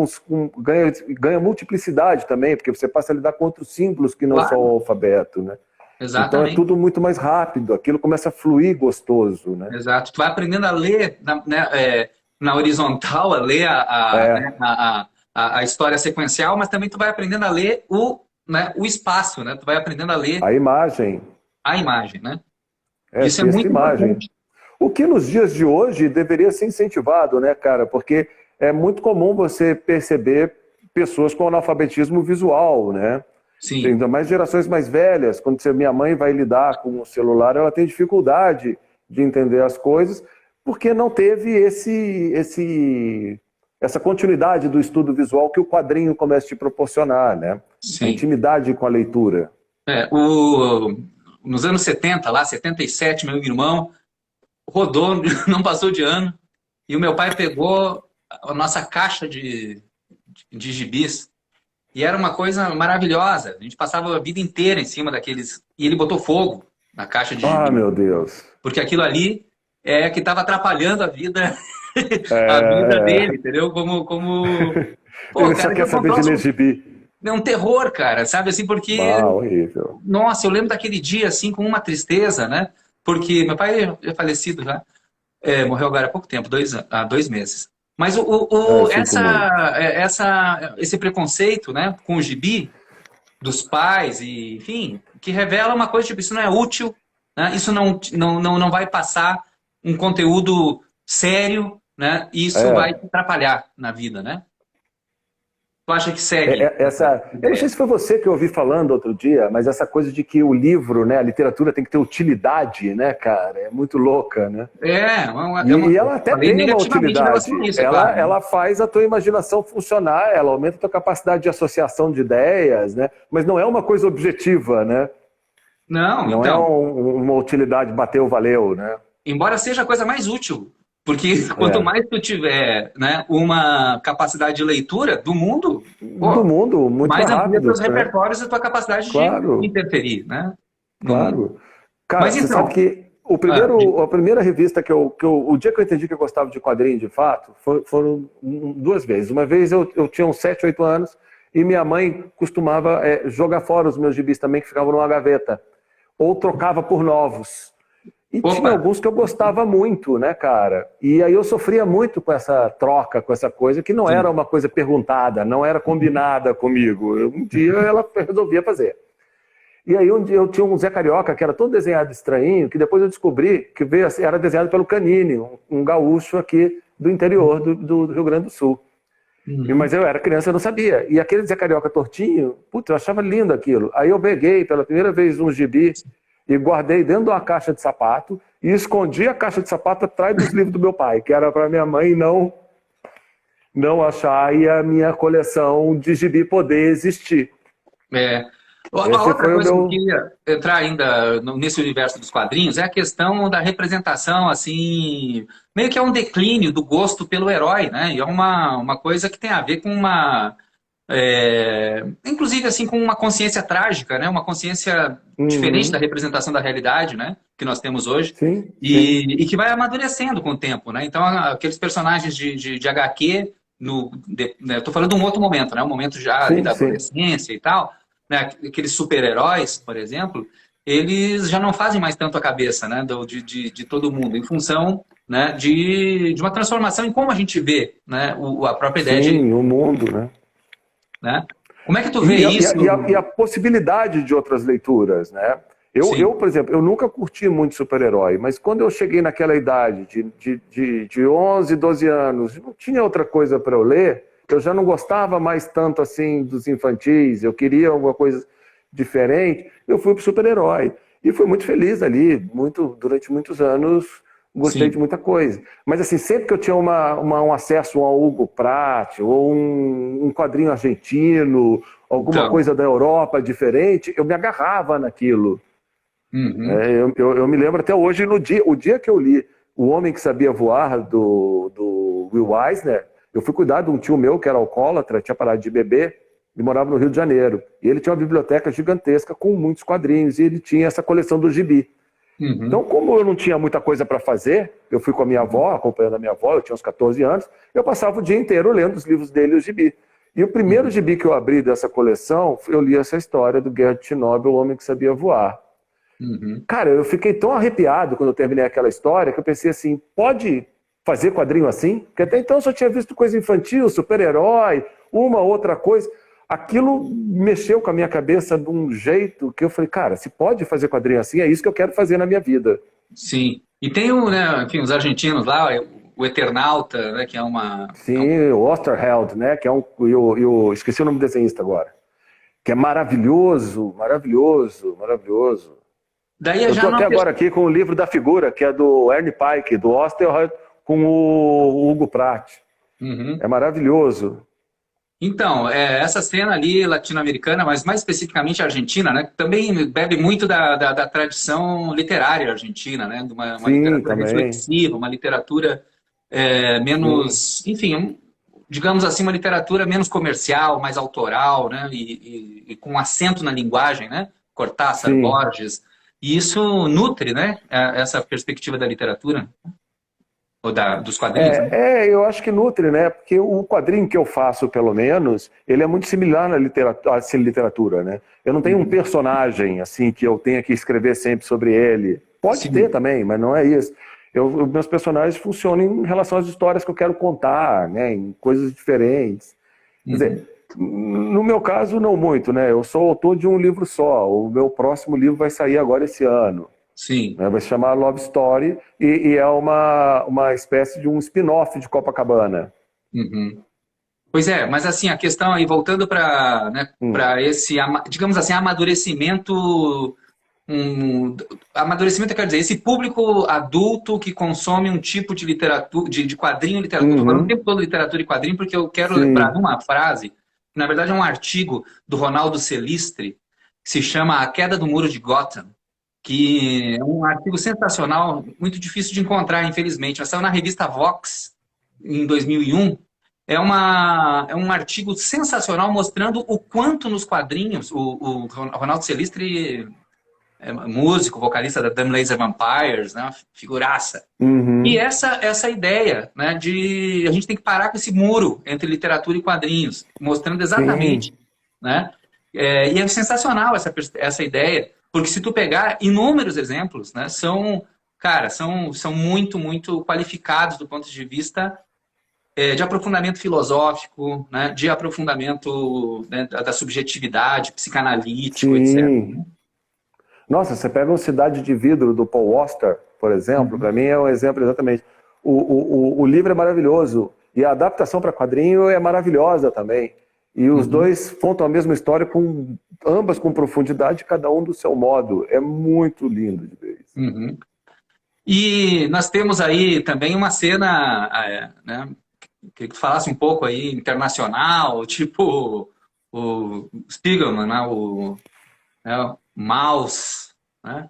ganha multiplicidade também, porque você passa a lidar com outros símbolos que não só
Claro,
o alfabeto, né? Então é
exatamente.
tudo muito mais rápido, aquilo começa a fluir gostoso, né?
Exato. Tu vai aprendendo a ler na horizontal, a ler né,
É,
a história sequencial, mas também tu vai aprendendo a ler o espaço, né? Tu vai aprendendo a ler
a imagem,
a imagem, né? Isso é
texto e
muito
imagem.
importante.
O que nos dias de hoje deveria ser incentivado, né, cara? Porque é muito comum você perceber pessoas com analfabetismo visual, né?
Sim.
Ainda mais gerações mais velhas, quando minha mãe vai lidar com o celular, ela tem dificuldade de entender as coisas, porque não teve essa continuidade do estudo visual que o quadrinho começa a te proporcionar, né? A
Sim.
intimidade com a leitura.
É, nos anos 70, lá, 77, meu irmão rodou, não passou de ano, e o meu pai pegou a nossa caixa de gibis, e era uma coisa maravilhosa. A gente passava a vida inteira em cima daqueles. E ele botou fogo na caixa de
Ah,
gibis,
meu Deus.
porque aquilo ali é que estava atrapalhando a vida, a vida
É...
dele, entendeu? Pô,
Ele só
cara,
quer
aquilo foi um
saber de ler
troço,
gibi.
é um terror, cara, sabe assim, porque,
Ah, horrível.
nossa, eu lembro daquele dia assim com uma tristeza, né? Porque meu pai é falecido já, morreu agora há pouco tempo, há 2 meses. Mas
É, sinto muito.
esse preconceito, né, com o gibi dos pais e, enfim, que revela uma coisa tipo isso não é útil, né? Isso não vai passar um conteúdo sério, né? E isso vai te
É,
atrapalhar na vida, né? Tu acha que segue essa
eu não sei
ideia?
se foi você que eu ouvi falando outro dia, mas essa coisa de que o livro, né, a literatura tem que ter utilidade, né, cara, é muito louca, né? E ela
Eu
até
falei
tem uma
negativamente em relação a
utilidade.
isso, é claro, né?
Ela faz a tua imaginação funcionar, ela aumenta a tua capacidade de associação de ideias, né? Mas não é uma coisa objetiva, né?
Não,
Não é
então,
uma utilidade bateu, valeu, né?
embora seja a coisa mais útil, porque quanto
É.
mais tu tiver, né, uma capacidade de leitura do mundo,
Do
pô,
mundo, muito
mais
mais
amplia
rápido,
teus
né?
repertórios e tua capacidade de
Claro,
interferir, né, no mundo.
claro. Cara,
Mas
você sabe
então,
que a primeira revista o dia que eu entendi que eu gostava de quadrinho de fato, foram duas vezes. Uma vez eu tinha uns 7, 8 anos e minha mãe costumava jogar fora os meus gibis também, que ficavam numa gaveta. Ou trocava por novos. E tinha
opa,
alguns que eu gostava muito, né, cara? E aí eu sofria muito com essa troca, com essa coisa, que não era
sim.
uma coisa perguntada, não era combinada comigo. Um dia ela resolvia fazer. E aí um dia eu tinha um Zé Carioca, que era todo desenhado estranho, que depois eu descobri que era desenhado pelo Canini, um gaúcho aqui do interior do Rio Grande do Sul.
Uhum.
Mas eu era criança, eu não sabia. E aquele Zé Carioca tortinho, putz, eu achava lindo aquilo. Aí eu peguei pela primeira vez um gibi e guardei dentro de uma caixa de sapato e escondi a caixa de sapato atrás dos livros do meu pai, que era para minha mãe não achar e a minha coleção de gibi poder existir.
É. Uma
Esse
outra
foi o
coisa que eu
meu...
queria entrar ainda nesse universo dos quadrinhos é a questão da representação, assim, meio que é um declínio do gosto pelo herói, né? E é uma coisa que tem a ver com inclusive assim, com uma consciência trágica, né? Uma consciência diferente da
Uhum.
representação da realidade, né? Que nós temos hoje.
Sim, sim.
E que vai amadurecendo com o tempo, né? Então, aqueles personagens de HQ, né, eu tô falando de um outro momento, né? Um momento já ali
Sim,
da
sim.
adolescência e tal, né? Aqueles super-heróis, por exemplo, eles já não fazem mais tanto a cabeça, né? De todo mundo, em função, né? De uma transformação em como a gente vê, né? A própria ideia de,
Sim, o mundo, né?
né? Como é que tu vê
E a
isso?
possibilidade de outras leituras, né?
Sim,
Por exemplo, eu nunca curti muito super-herói, mas quando eu cheguei naquela idade de 11, 12 anos, não tinha outra coisa para eu ler, eu já não gostava mais tanto assim dos infantis, eu queria alguma coisa diferente, eu fui para o super-herói. E fui muito feliz ali, durante muitos anos, gostei de
sim.
muita coisa. Mas assim, sempre que eu tinha um acesso a Hugo Pratt, ou um quadrinho argentino, alguma
Então,
coisa da Europa diferente, eu me agarrava naquilo.
uhum.
Eu me lembro até hoje, o dia que eu li O Homem que Sabia Voar, do Will Eisner, eu fui cuidar de um tio meu que era alcoólatra, tinha parado de beber, Ele morava no Rio de Janeiro. E ele tinha uma biblioteca gigantesca com muitos quadrinhos. E ele tinha essa coleção do gibi. Então, como eu não tinha muita coisa para fazer, eu fui com a minha avó, acompanhando a minha avó, eu tinha uns 14 anos, eu passava o dia inteiro lendo os livros dele e o gibi. E o primeiro gibi que eu abri dessa coleção, eu li essa história do Guerra de Chernobyl, o Homem que Sabia Voar. Cara, eu fiquei tão arrepiado quando eu terminei aquela história que eu pensei assim, pode fazer quadrinho assim? Porque até então eu só tinha visto coisa infantil, super-herói, uma outra coisa. Aquilo mexeu com a minha cabeça de um jeito que eu falei, cara, se pode fazer quadrinho assim, é isso que eu quero fazer na minha vida.
Sim. E tem né, enfim, os argentinos lá, o Eternauta, né, que é uma...
Sim, o Osterheld, né, que é esqueci o nome do desenhista agora, que é maravilhoso, maravilhoso, maravilhoso.
Daí
Eu
já
estou
não...
até agora aqui com o livro da figura, que é do Ernie Pike, do Osterheld, com o Hugo Pratt. É maravilhoso.
Então, essa cena ali latino-americana, mas mais especificamente argentina, né, também bebe muito da tradição literária argentina, né, de uma
Sim,
literatura
também.
reflexiva, uma literatura menos, enfim, digamos assim, uma literatura menos comercial, mais autoral, né, e com acento na linguagem, né, Cortázar,
Sim.
Borges, e isso nutre, né, essa perspectiva da literatura. Ou dos quadrinhos, né?
Eu acho que nutre, né? Porque o quadrinho que eu faço, pelo menos, ele é muito similar à literatura, né? Eu não tenho um personagem, assim, que eu tenha que escrever sempre sobre ele. Pode
Sim.
ter também, mas não é isso. Meus personagens funcionam em relação às histórias que eu quero contar, né? Em coisas diferentes. Quer dizer, no meu caso, não muito, né? Eu sou autor de um livro só. O meu próximo livro vai sair agora esse ano.
Sim.
Vai se chamar Love Story e é uma espécie de um spin-off de Copacabana.
Pois é, mas assim, a questão aí, voltando para, né, para esse, digamos assim, amadurecimento, amadurecimento quer dizer, esse público adulto que consome um tipo de literatura, de quadrinho e literatura, estou falando o tempo todo literatura e quadrinho, porque eu quero lembrar numa frase, que na verdade é um artigo do Ronaldo Celistre, que se chama A Queda do Muro de Gotham, que é um artigo sensacional, muito difícil de encontrar, infelizmente. Saiu na revista Vox, em 2001. É um artigo sensacional mostrando o quanto nos quadrinhos, o Ronaldo Celistre é músico, vocalista da Dumb Laser Vampires, né, figuraça. E essa ideia, né, de a gente tem que parar com esse muro entre literatura e quadrinhos, mostrando exatamente. Né? E é sensacional essa ideia. Porque se tu pegar inúmeros exemplos, né, são muito, muito qualificados do ponto de vista de aprofundamento filosófico, né, de aprofundamento, né, da subjetividade, psicanalítico, etc.
Nossa, você pega o Cidade de Vidro, do Paul Auster, por exemplo, para mim é um exemplo exatamente. O livro é maravilhoso e a adaptação para quadrinho é maravilhosa também. E os dois contam a mesma história, ambas com profundidade, cada um do seu modo. É muito lindo de ver isso.
E nós temos aí também uma cena, né, queria que tu falasse um pouco aí, internacional, tipo o Spiegelman, né, o Maus, né?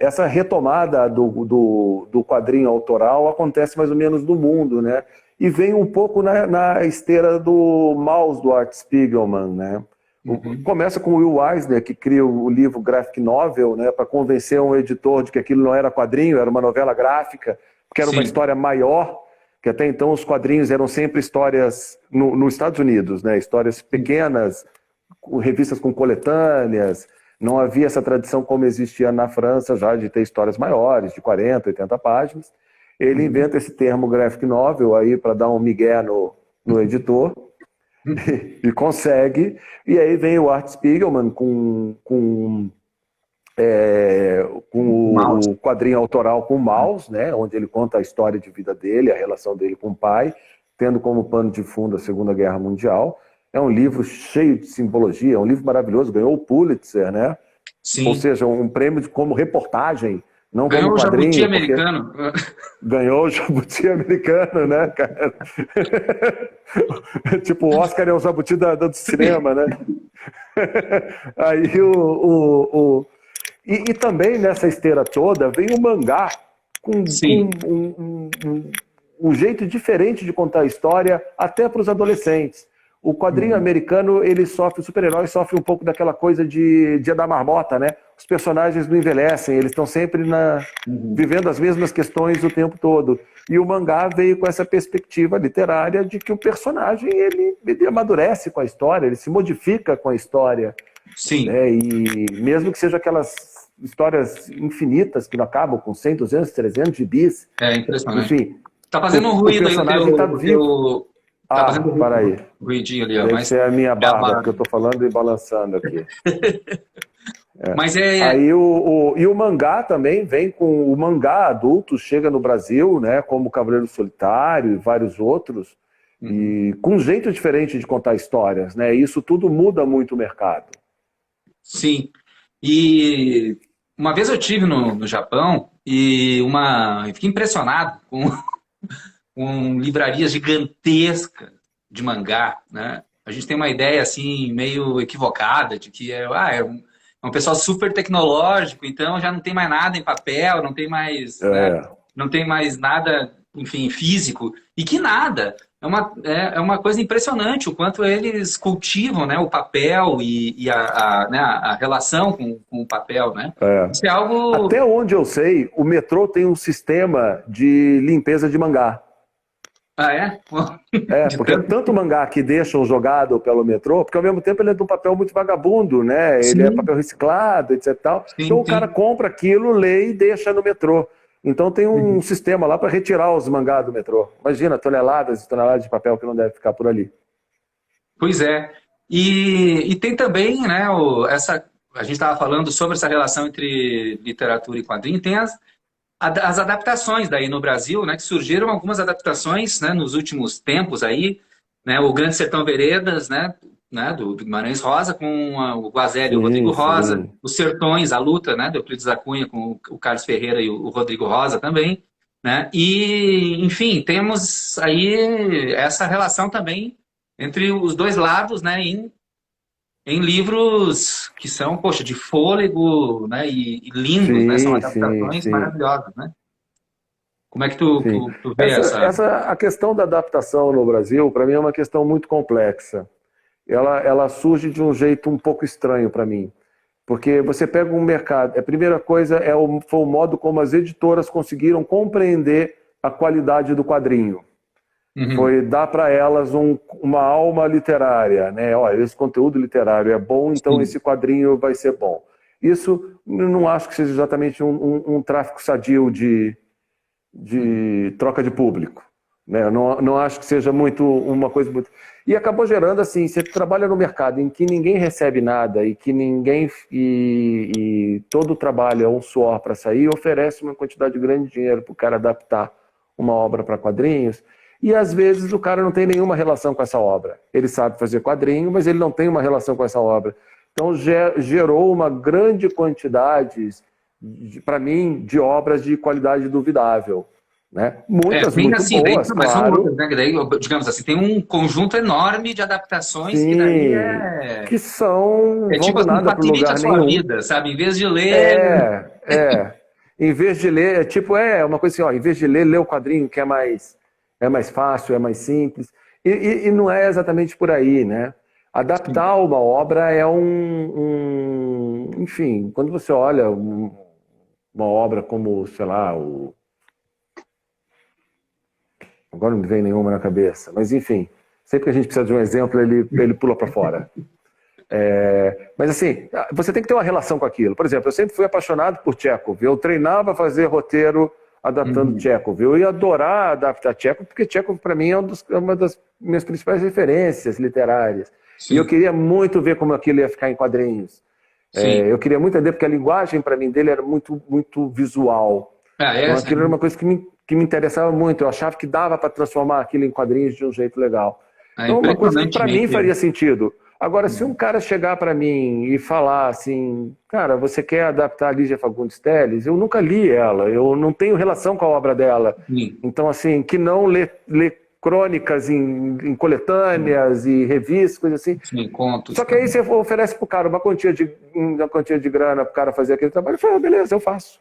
Essa retomada do quadrinho autoral acontece mais ou menos no mundo, né? E vem um pouco na esteira do Maus, do Art Spiegelman, né? Começa com o Will Eisner, que cria o livro Graphic Novel, né, para convencer um editor de que aquilo não era quadrinho, era uma novela gráfica, porque era uma história maior, que até então os quadrinhos eram sempre histórias nos Estados Unidos, né? Histórias pequenas, revistas com coletâneas. Não havia essa tradição como existia na França já de ter histórias maiores, de 40, 80 páginas. Ele inventa esse termo graphic novel aí para dar um migué no editor e consegue. E aí vem o Art Spiegelman com o quadrinho autoral com o Maus, né, onde ele conta a história de vida dele, a relação dele com o pai, tendo como pano de fundo a Segunda Guerra Mundial. É um livro cheio de simbologia, é um livro maravilhoso, ganhou o Pulitzer, né?
Sim.
Ou seja, um prêmio como reportagem, não
ganhou
como quadrinho.
Ganhou o Jabuti americano.
Ganhou o Jabuti americano, né, cara? Tipo, o Oscar é o Jabuti do cinema, né? Aí E também nessa esteira toda vem o mangá com um jeito diferente de contar a história até para os adolescentes. O quadrinho americano, ele sofre, o super-herói sofre um pouco daquela coisa de Dia da Marmota, né? Os personagens não envelhecem, eles estão sempre vivendo as mesmas questões o tempo todo. E o mangá veio com essa perspectiva literária de que o personagem, ele amadurece com a história, ele se modifica com a história.
Sim.
Né? E mesmo que sejam aquelas histórias infinitas que não acabam com 100, 200, 300 gibis.
É impressionante.
Enfim,
Tá fazendo um ruído
o personagem
aí,
tá vivo.
Tá fazendo
para aí.
ruidinho ali, ó.
Deve
Mas
ser a minha barba, porque eu tô falando e balançando aqui.
Mas
Aí o mangá também vem com... O mangá adulto chega no Brasil, né, como Cavaleiro Solitário e vários outros, e com um jeito diferente de contar histórias, né? Isso tudo muda muito o mercado.
Sim. E uma vez eu tive no Japão e fiquei impressionado com livrarias gigantescas de mangá, né? A gente tem uma ideia assim meio equivocada de que é um pessoal super tecnológico, então já não tem mais nada em papel, não tem mais, né? Não tem mais nada, enfim, físico. E que nada. É uma coisa impressionante o quanto eles cultivam, né, o papel e a relação com o papel, né? Isso é algo...
Até onde eu sei, o metrô tem um sistema de limpeza de mangá.
Ah, é?
Porque é tanto mangá que deixam jogado pelo metrô, porque ao mesmo tempo ele é de um papel muito vagabundo, né? Ele é papel reciclado, etc. Tal. Então o cara compra aquilo, lê e deixa no metrô. Então tem um sistema lá para retirar os mangás do metrô. Imagina, toneladas e toneladas de papel que não deve ficar por ali.
Pois é. E tem também, né, a gente estava falando sobre essa relação entre literatura e quadrinho, tem as adaptações daí no Brasil, né, que surgiram algumas adaptações, né, nos últimos tempos aí, né, o Grande Sertão Veredas, né, do Guimarães Rosa com o Guazelli e o Rodrigo Rosa, Os Sertões, a luta, né, do Euclides da Cunha com o Carlos Ferreira e o Rodrigo Rosa também, né, e, enfim, temos aí essa relação também entre os dois lados, né, em livros que são, poxa, de fôlego, né, e lindos, né, são adaptações maravilhosas, né? Como é que tu vê
a questão da adaptação no Brasil, para mim, é uma questão muito complexa. Ela surge de um jeito um pouco estranho para mim. Porque você pega um mercado... A primeira coisa foi o modo como as editoras conseguiram compreender a qualidade do quadrinho. Foi dar para elas uma alma literária, né? Olha, esse conteúdo literário é bom, então esse quadrinho vai ser bom. Isso eu não acho que seja exatamente um tráfico sadio de troca de público, né? Eu não acho que seja uma coisa muito... E acabou gerando assim, você trabalha no mercado em que ninguém recebe nada e que e todo o trabalho é um suor para sair, oferece uma quantidade grande de dinheiro para o cara adaptar uma obra para quadrinhos. E às vezes o cara não tem nenhuma relação com essa obra. Ele sabe fazer quadrinho, mas ele não tem uma relação com essa obra. Então gerou uma grande quantidade, para mim, de obras de qualidade duvidável. Né? Muitas muito
assim,
boas,
daí, mas
claro.
são muitas, né? Daí, digamos assim, tem um conjunto enorme de adaptações que daí
que são
tipo assim,
nada para lugar
a sua
nenhum.
vida, sabe? Em vez de ler...
Em vez de ler, uma coisa assim, ó, em vez de ler o quadrinho, que é mais fácil, é mais simples. E não é exatamente por aí, né? Adaptar uma obra é enfim, quando você olha uma obra como, sei lá, agora não me vem nenhuma na cabeça, mas enfim, sempre que a gente precisa de um exemplo, ele pula para fora. Mas assim, você tem que ter uma relação com aquilo. Por exemplo, eu sempre fui apaixonado por Tchekhov. Eu treinava a fazer roteiro adaptando Tchekhov. Eu ia adorar adaptar Tchekhov, porque Tchekhov, para mim, é uma das minhas principais referências literárias. Sim. E eu queria muito ver como aquilo ia ficar em quadrinhos. Eu queria muito entender, porque a linguagem, para mim, dele era muito, muito visual. Então, aquilo era uma coisa que me interessava muito. Eu achava que dava para transformar aquilo em quadrinhos de um jeito legal. Então, uma coisa que, para mim, faria sentido. Agora, se um cara chegar para mim e falar assim, cara, você quer adaptar a Lígia Fagundes Telles? Eu nunca li ela, eu não tenho relação com a obra dela. Então, assim, que não lê crônicas em coletâneas e revistas, coisas assim.
Contos.
Só que aí você oferece pro cara uma quantia de grana pro cara fazer aquele trabalho, eu falo, beleza, eu faço.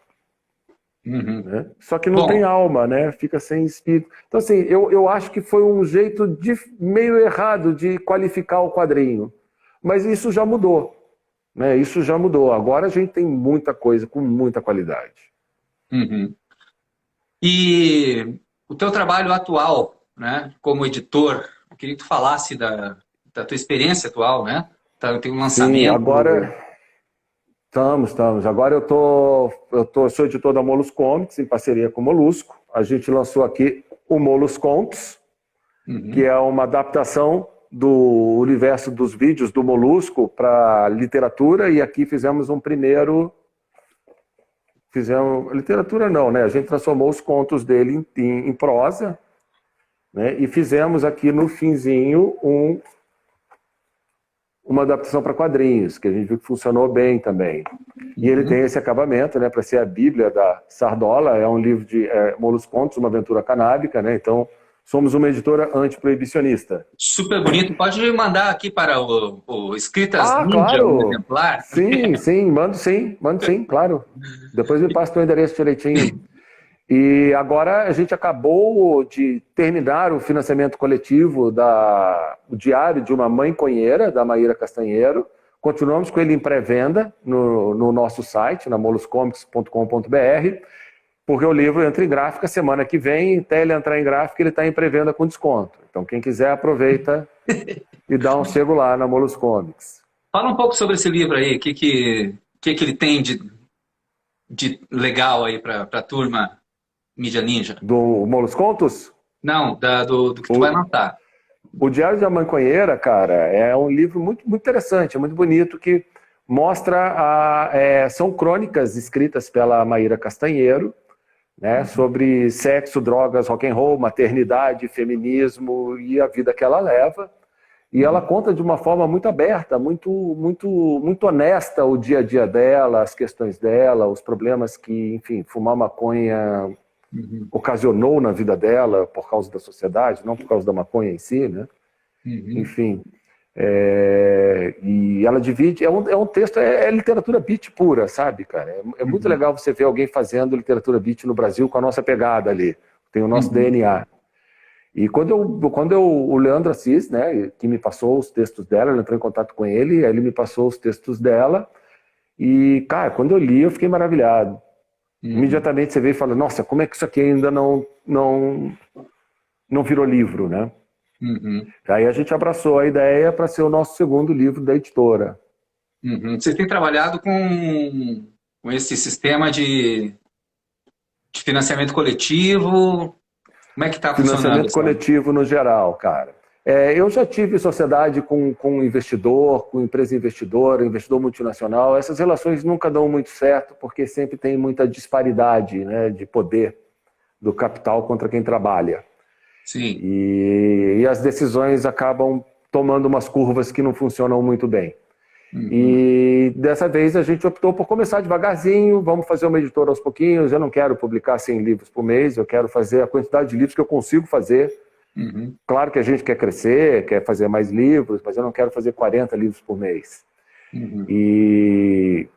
Uhum.
né? Só que não tem
Bom,
alma, né? Fica sem espírito. Então, assim, eu acho que foi um jeito meio errado de qualificar o quadrinho. Mas isso já mudou, né? Isso já mudou. Agora a gente tem muita coisa com muita qualidade.
uhum. E o teu trabalho atual, né, como editor, eu queria que tu falasse da tua experiência atual, né? Tá, tem um
Sim,
lançamento.
agora estamos. Agora sou editor da Molus Comics, em parceria com o Molusco. A gente lançou aqui o Molus Contos, que
Uhum.
é uma adaptação do universo dos vídeos do Molusco para literatura, e aqui fizemos um primeiro. Fizemos. Literatura não, né? A gente transformou os contos dele em prosa, né? E fizemos aqui no finzinho uma adaptação para quadrinhos, que a gente viu que funcionou bem também. E ele tem
Uhum.
esse acabamento, né, para ser a Bíblia da Sardola, é um livro de Molos Contos, uma aventura canábica, né? Então, somos uma editora antiproibicionista.
Super bonito. Pode me mandar aqui para o Escritas
Ah,
Ninja, um
claro!
exemplar?
Mando sim, claro. Depois me passa o teu endereço direitinho. E agora a gente acabou de terminar o financiamento coletivo o Diário de uma Mãe Conheira, da Maíra Castanheiro. Continuamos com ele em pré-venda no nosso site, na moluscomics.com.br, porque o livro entra em gráfica semana que vem, até ele entrar em gráfica ele está em pré-venda com desconto. Então quem quiser aproveita e dá um chego lá na Molus Comics.
Fala um pouco sobre esse livro aí, o que ele tem de legal aí para a turma Mídia Ninja?
Do Molus Contos?
Não, do que tu vai
O,
lançar.
o Diário de uma Mãe Conheira, cara, é um livro muito, muito interessante, é muito bonito, que mostra são crônicas escritas pela Maíra Castanheiro, né, sobre sexo, drogas, rock and roll, maternidade, feminismo e a vida que ela leva. E ela conta de uma forma muito aberta, muito, muito, muito honesta o dia a dia dela, as questões dela, os problemas que, enfim, fumar maconha
Uhum.
ocasionou na vida dela por causa da sociedade, não por causa da maconha em si, né?
Uhum.
Enfim, e ela divide, é um texto, é literatura beat pura, sabe, cara? É muito
Uhum.
legal você ver alguém fazendo literatura beat no Brasil com a nossa pegada ali, tem o nosso
Uhum.
DNA. E o Leandro Assis, né, que me passou os textos dela, eu entrei em contato com ele, aí ele me passou os textos dela, e, cara, quando eu li, eu fiquei maravilhado.
Uhum.
Imediatamente você vê e fala, nossa, como é que isso aqui ainda não virou livro, né?
Uhum.
Aí a gente abraçou a ideia para ser o nosso segundo livro da editora.
Uhum. Vocês têm trabalhado com esse sistema de financiamento coletivo? Como é que está funcionando
Financiamento
essa?
coletivo no geral, cara. Eu já tive sociedade com investidor, com empresa investidora, investidor multinacional. Essas relações nunca dão muito certo, porque sempre tem muita disparidade, né, de poder do capital contra quem trabalha.
Sim.
E as decisões acabam tomando umas curvas que não funcionam muito bem.
Uhum.
E dessa vez a gente optou por começar devagarzinho, vamos fazer uma editora aos pouquinhos. Eu não quero publicar 100 livros por mês, eu quero fazer a quantidade de livros que eu consigo fazer.
Uhum.
Claro que a gente quer crescer, quer fazer mais livros, mas eu não quero fazer 40 livros por mês.
Uhum.
E,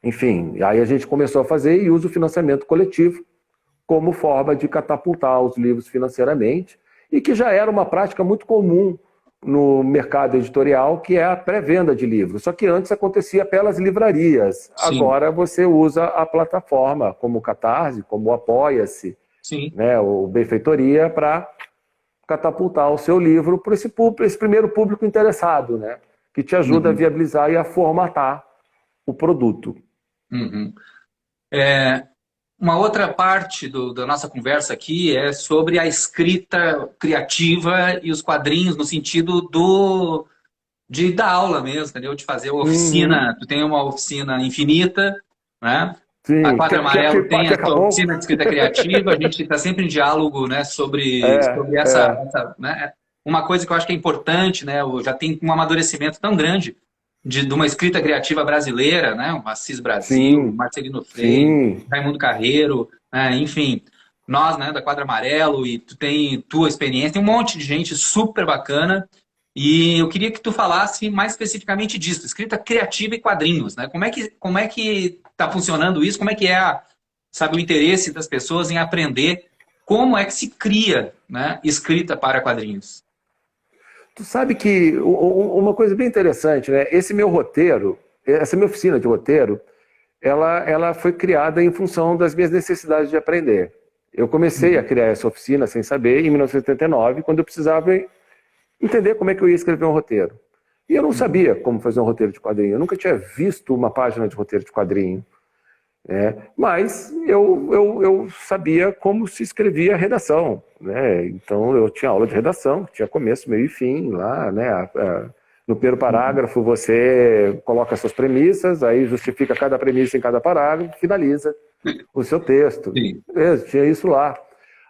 enfim, aí a gente começou a fazer e usa o financiamento coletivo como forma de catapultar os livros financeiramente, e que já era uma prática muito comum no mercado editorial, que é a pré-venda de livros. Só que antes acontecia pelas livrarias.
Sim.
Agora você usa a plataforma, como o Catarse, como o Apoia-se,
Sim.
né, o Benfeitoria, para catapultar o seu livro para esse primeiro público interessado, né, que te ajuda a
Uhum.
viabilizar e a formatar o produto.
Uhum. É, uma outra parte da nossa conversa aqui é sobre a escrita criativa e os quadrinhos no sentido de dar aula mesmo, entendeu? De fazer uma
Uhum.
oficina. Tu tem uma oficina infinita, né? A
Sim,
Quadra Amarelo tem
que
a sua
acabou?
oficina de escrita criativa. A gente está sempre em diálogo, né, sobre
É, é.
né? Uma coisa que eu acho que é importante, né? Já tem um amadurecimento tão grande de uma escrita criativa brasileira, né? O Assis Brasil,
Sim,
Marcelino Freire,
sim.
Raimundo Carreiro, né? Enfim, nós, né, da Quadra Amarelo, e tu tem tua experiência, tem um monte de gente super bacana. E eu queria que tu falasse mais especificamente disso, escrita criativa e quadrinhos, né? Como é que está funcionando isso? Como é que é sabe, o interesse das pessoas em aprender como é que se cria, né, escrita para quadrinhos.
Tu sabe que uma coisa bem interessante, né? Esse meu roteiro, essa minha oficina de roteiro, ela foi criada em função das minhas necessidades de aprender. Eu comecei a criar essa oficina sem saber em 1979, quando eu precisava entender como é que eu ia escrever um roteiro. E eu não sabia como fazer um roteiro de quadrinho. Eu nunca tinha visto uma página de roteiro de quadrinho. Mas eu sabia como se escrevia a redação, né? Então eu tinha aula de redação, tinha começo, meio e fim lá, né? No primeiro parágrafo você coloca as suas premissas, aí justifica cada premissa em cada parágrafo, finaliza o seu texto. Beleza, tinha isso lá.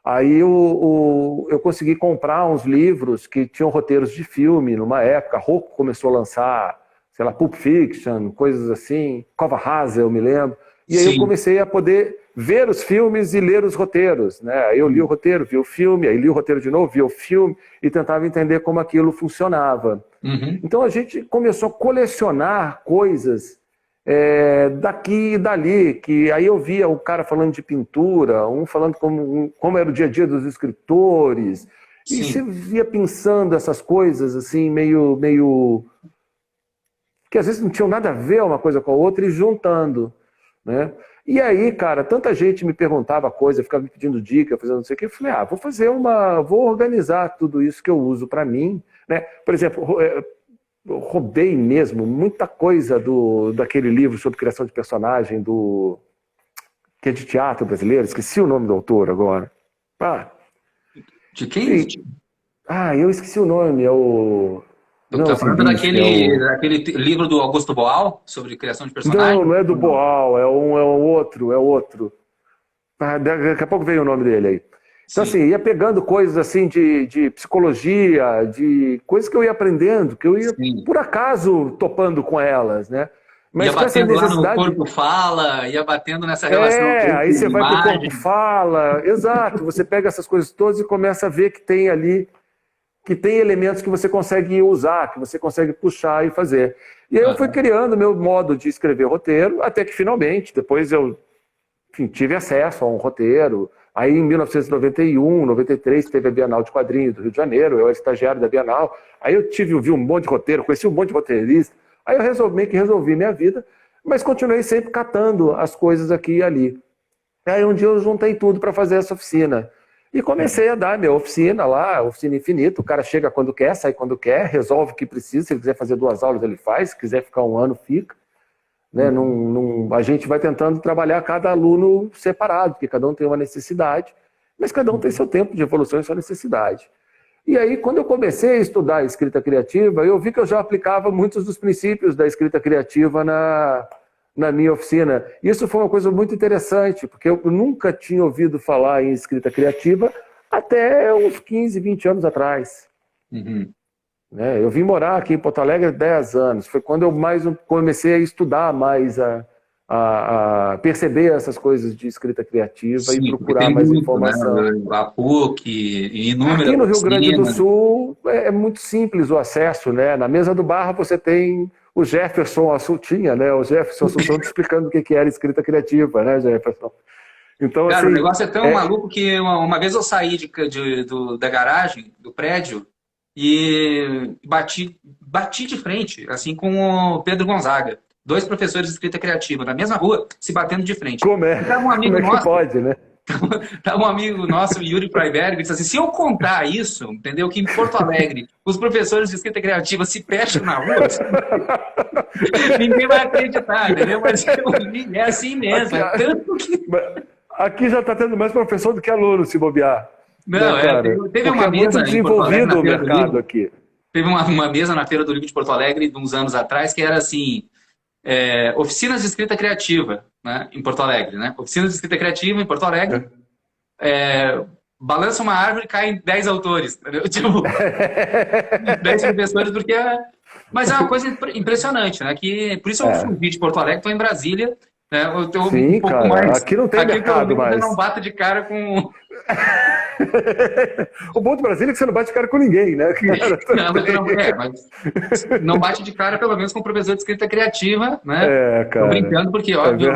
Aí eu consegui comprar uns livros que tinham roteiros de filme numa época. A Rocco começou a lançar, sei lá, Pulp Fiction, coisas assim, Cova Rasa, eu me lembro. E aí eu comecei a poder ver os filmes e ler os roteiros, né? Aí eu li o roteiro, vi o filme, aí li o roteiro de novo, vi o filme e tentava entender como aquilo funcionava. Então a gente começou a colecionar coisas daqui e dali, que aí eu via o cara falando de pintura, um falando como era o dia a dia dos escritores, e você via pensando essas coisas assim, meio que às vezes não tinham nada a ver uma coisa com a outra e juntando. Né? E aí, cara, tanta gente me perguntava coisa, ficava me pedindo dica, fazendo não sei o que, eu falei, vou organizar tudo isso que eu uso para mim, né? Por exemplo, eu roubei mesmo muita coisa daquele livro sobre criação de personagem que é de teatro brasileiro, esqueci o nome do autor agora.
De quem?
Eu esqueci o nome, é o...
Está falando daquele livro do Augusto Boal sobre criação de personagens?
Não é do Boal, é outro. Daqui a pouco veio o nome dele aí. Então, assim, ia pegando coisas assim de psicologia, de coisas que eu ia aprendendo, que eu ia, por acaso, topando com elas, né?
Mas ia batendo lá no corpo fala, ia batendo nessa relação.
Aí você vai pro corpo fala, exato. Você pega essas coisas todas e começa a ver que tem ali, que tem elementos que você consegue usar, que você consegue puxar e fazer. E aí eu fui criando meu modo de escrever roteiro, até que finalmente, depois eu tive acesso a um roteiro. Aí em 1991, 93, teve a Bienal de Quadrinhos do Rio de Janeiro, eu era estagiário da Bienal. Aí eu vi um monte de roteiro, conheci um monte de roteirista. Aí eu meio que resolvi minha vida, mas continuei sempre catando as coisas aqui e ali. Aí um dia eu juntei tudo para fazer essa oficina. E comecei a dar minha oficina lá, oficina infinita. O cara chega quando quer, sai quando quer, resolve o que precisa. Se ele quiser fazer 2 aulas, ele faz. Se quiser ficar 1 ano, fica. Né? A gente vai tentando trabalhar cada aluno separado, porque cada um tem uma necessidade, mas cada um tem seu tempo de evolução e sua necessidade. E aí, quando eu comecei a estudar escrita criativa, eu vi que eu já aplicava muitos dos princípios da escrita criativa na minha oficina. Isso foi uma coisa muito interessante, porque eu nunca tinha ouvido falar em escrita criativa até uns 15, 20 anos atrás. Eu vim morar aqui em Porto Alegre há 10 anos. Foi quando eu comecei a estudar mais, a perceber essas coisas de escrita criativa e procurar mais informação.
Né? A PUC e inúmeras.
Aqui no Rio Grande do Sul é muito simples o acesso, né? Na mesa do bar você tem o Jefferson Assuntinha, né? O Jefferson Assunção explicando o que era escrita criativa, né, Jefferson? Então,
cara,
assim,
o negócio é tão maluco que uma vez eu saí da garagem, do prédio, e bati de frente, assim, com o Pedro Gonzaga. 2 professores de escrita criativa, na mesma rua, se batendo de frente.
Como é? Que pode, né?
Tá um amigo nosso, Yuri Freiberg, disse assim, se eu contar isso, entendeu? Que em Porto Alegre, os professores de escrita criativa se fecham na rua, ninguém vai acreditar, entendeu? Mas é assim mesmo.
Aqui já está tendo mais professor do que aluno, se bobear.
Não, teve uma mesa
muito desenvolvido o mercado aqui.
Teve uma mesa na Feira do Livro de Porto Alegre, de uns anos atrás, que era assim, oficinas de escrita criativa, né, em Porto Alegre, né? Oficinas de escrita criativa em Porto Alegre, balança uma árvore e caem 10 autores, entendeu? Tipo, 10 professores, porque mas é uma coisa impressionante, né? Que, por isso eu fugi de Porto Alegre, estou em Brasília, né?
Sim, um pouco cara, mais, aqui não tem mercado mais.
Eu não bato de cara com...
O bom do Brasília é que você não bate de cara com ninguém, né?
Mas não bate de cara, pelo menos, com o professor de escrita criativa, né?
Cara.
Tô brincando, porque, óbvio,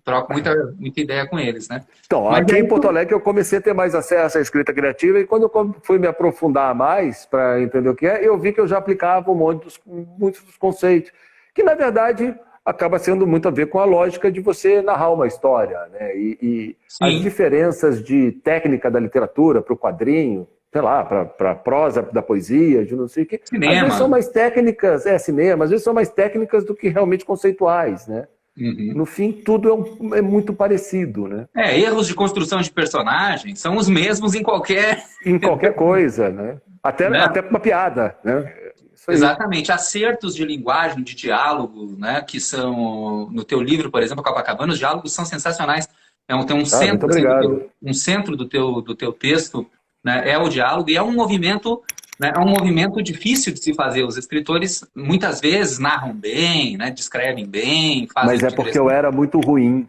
troco muita ideia com eles, né?
Então,
Mas
aqui
aí
em Porto Alegre eu comecei a ter mais acesso à escrita criativa e quando eu fui me aprofundar mais para entender o que é, eu vi que eu já aplicava muitos dos conceitos, que na verdade acaba sendo muito a ver com a lógica de você narrar uma história, né? E as
sim,
diferenças de técnica da literatura para o quadrinho, sei lá, para a prosa da poesia, de não sei o quê, às vezes são
cinema.
mais técnicas, cinema, às vezes são mais técnicas do que realmente conceituais, né?
Uhum.
No fim, tudo é muito parecido, né?
Erros de construção de personagem são os mesmos em qualquer,
Em qualquer coisa, né?
né?
Até uma piada, né? Isso aí.
Exatamente, acertos de linguagem, de diálogo, né? Que são, no teu livro, por exemplo, Copacabana, os diálogos são sensacionais. Tem um
Ah, muito
centro, assim,
obrigado.
um centro do teu texto, né? É o diálogo e é um movimento, né? É um movimento difícil de se fazer. Os escritores muitas vezes narram bem, né? Descrevem bem, fazem
Mas é porque eu
digressão.
era muito ruim.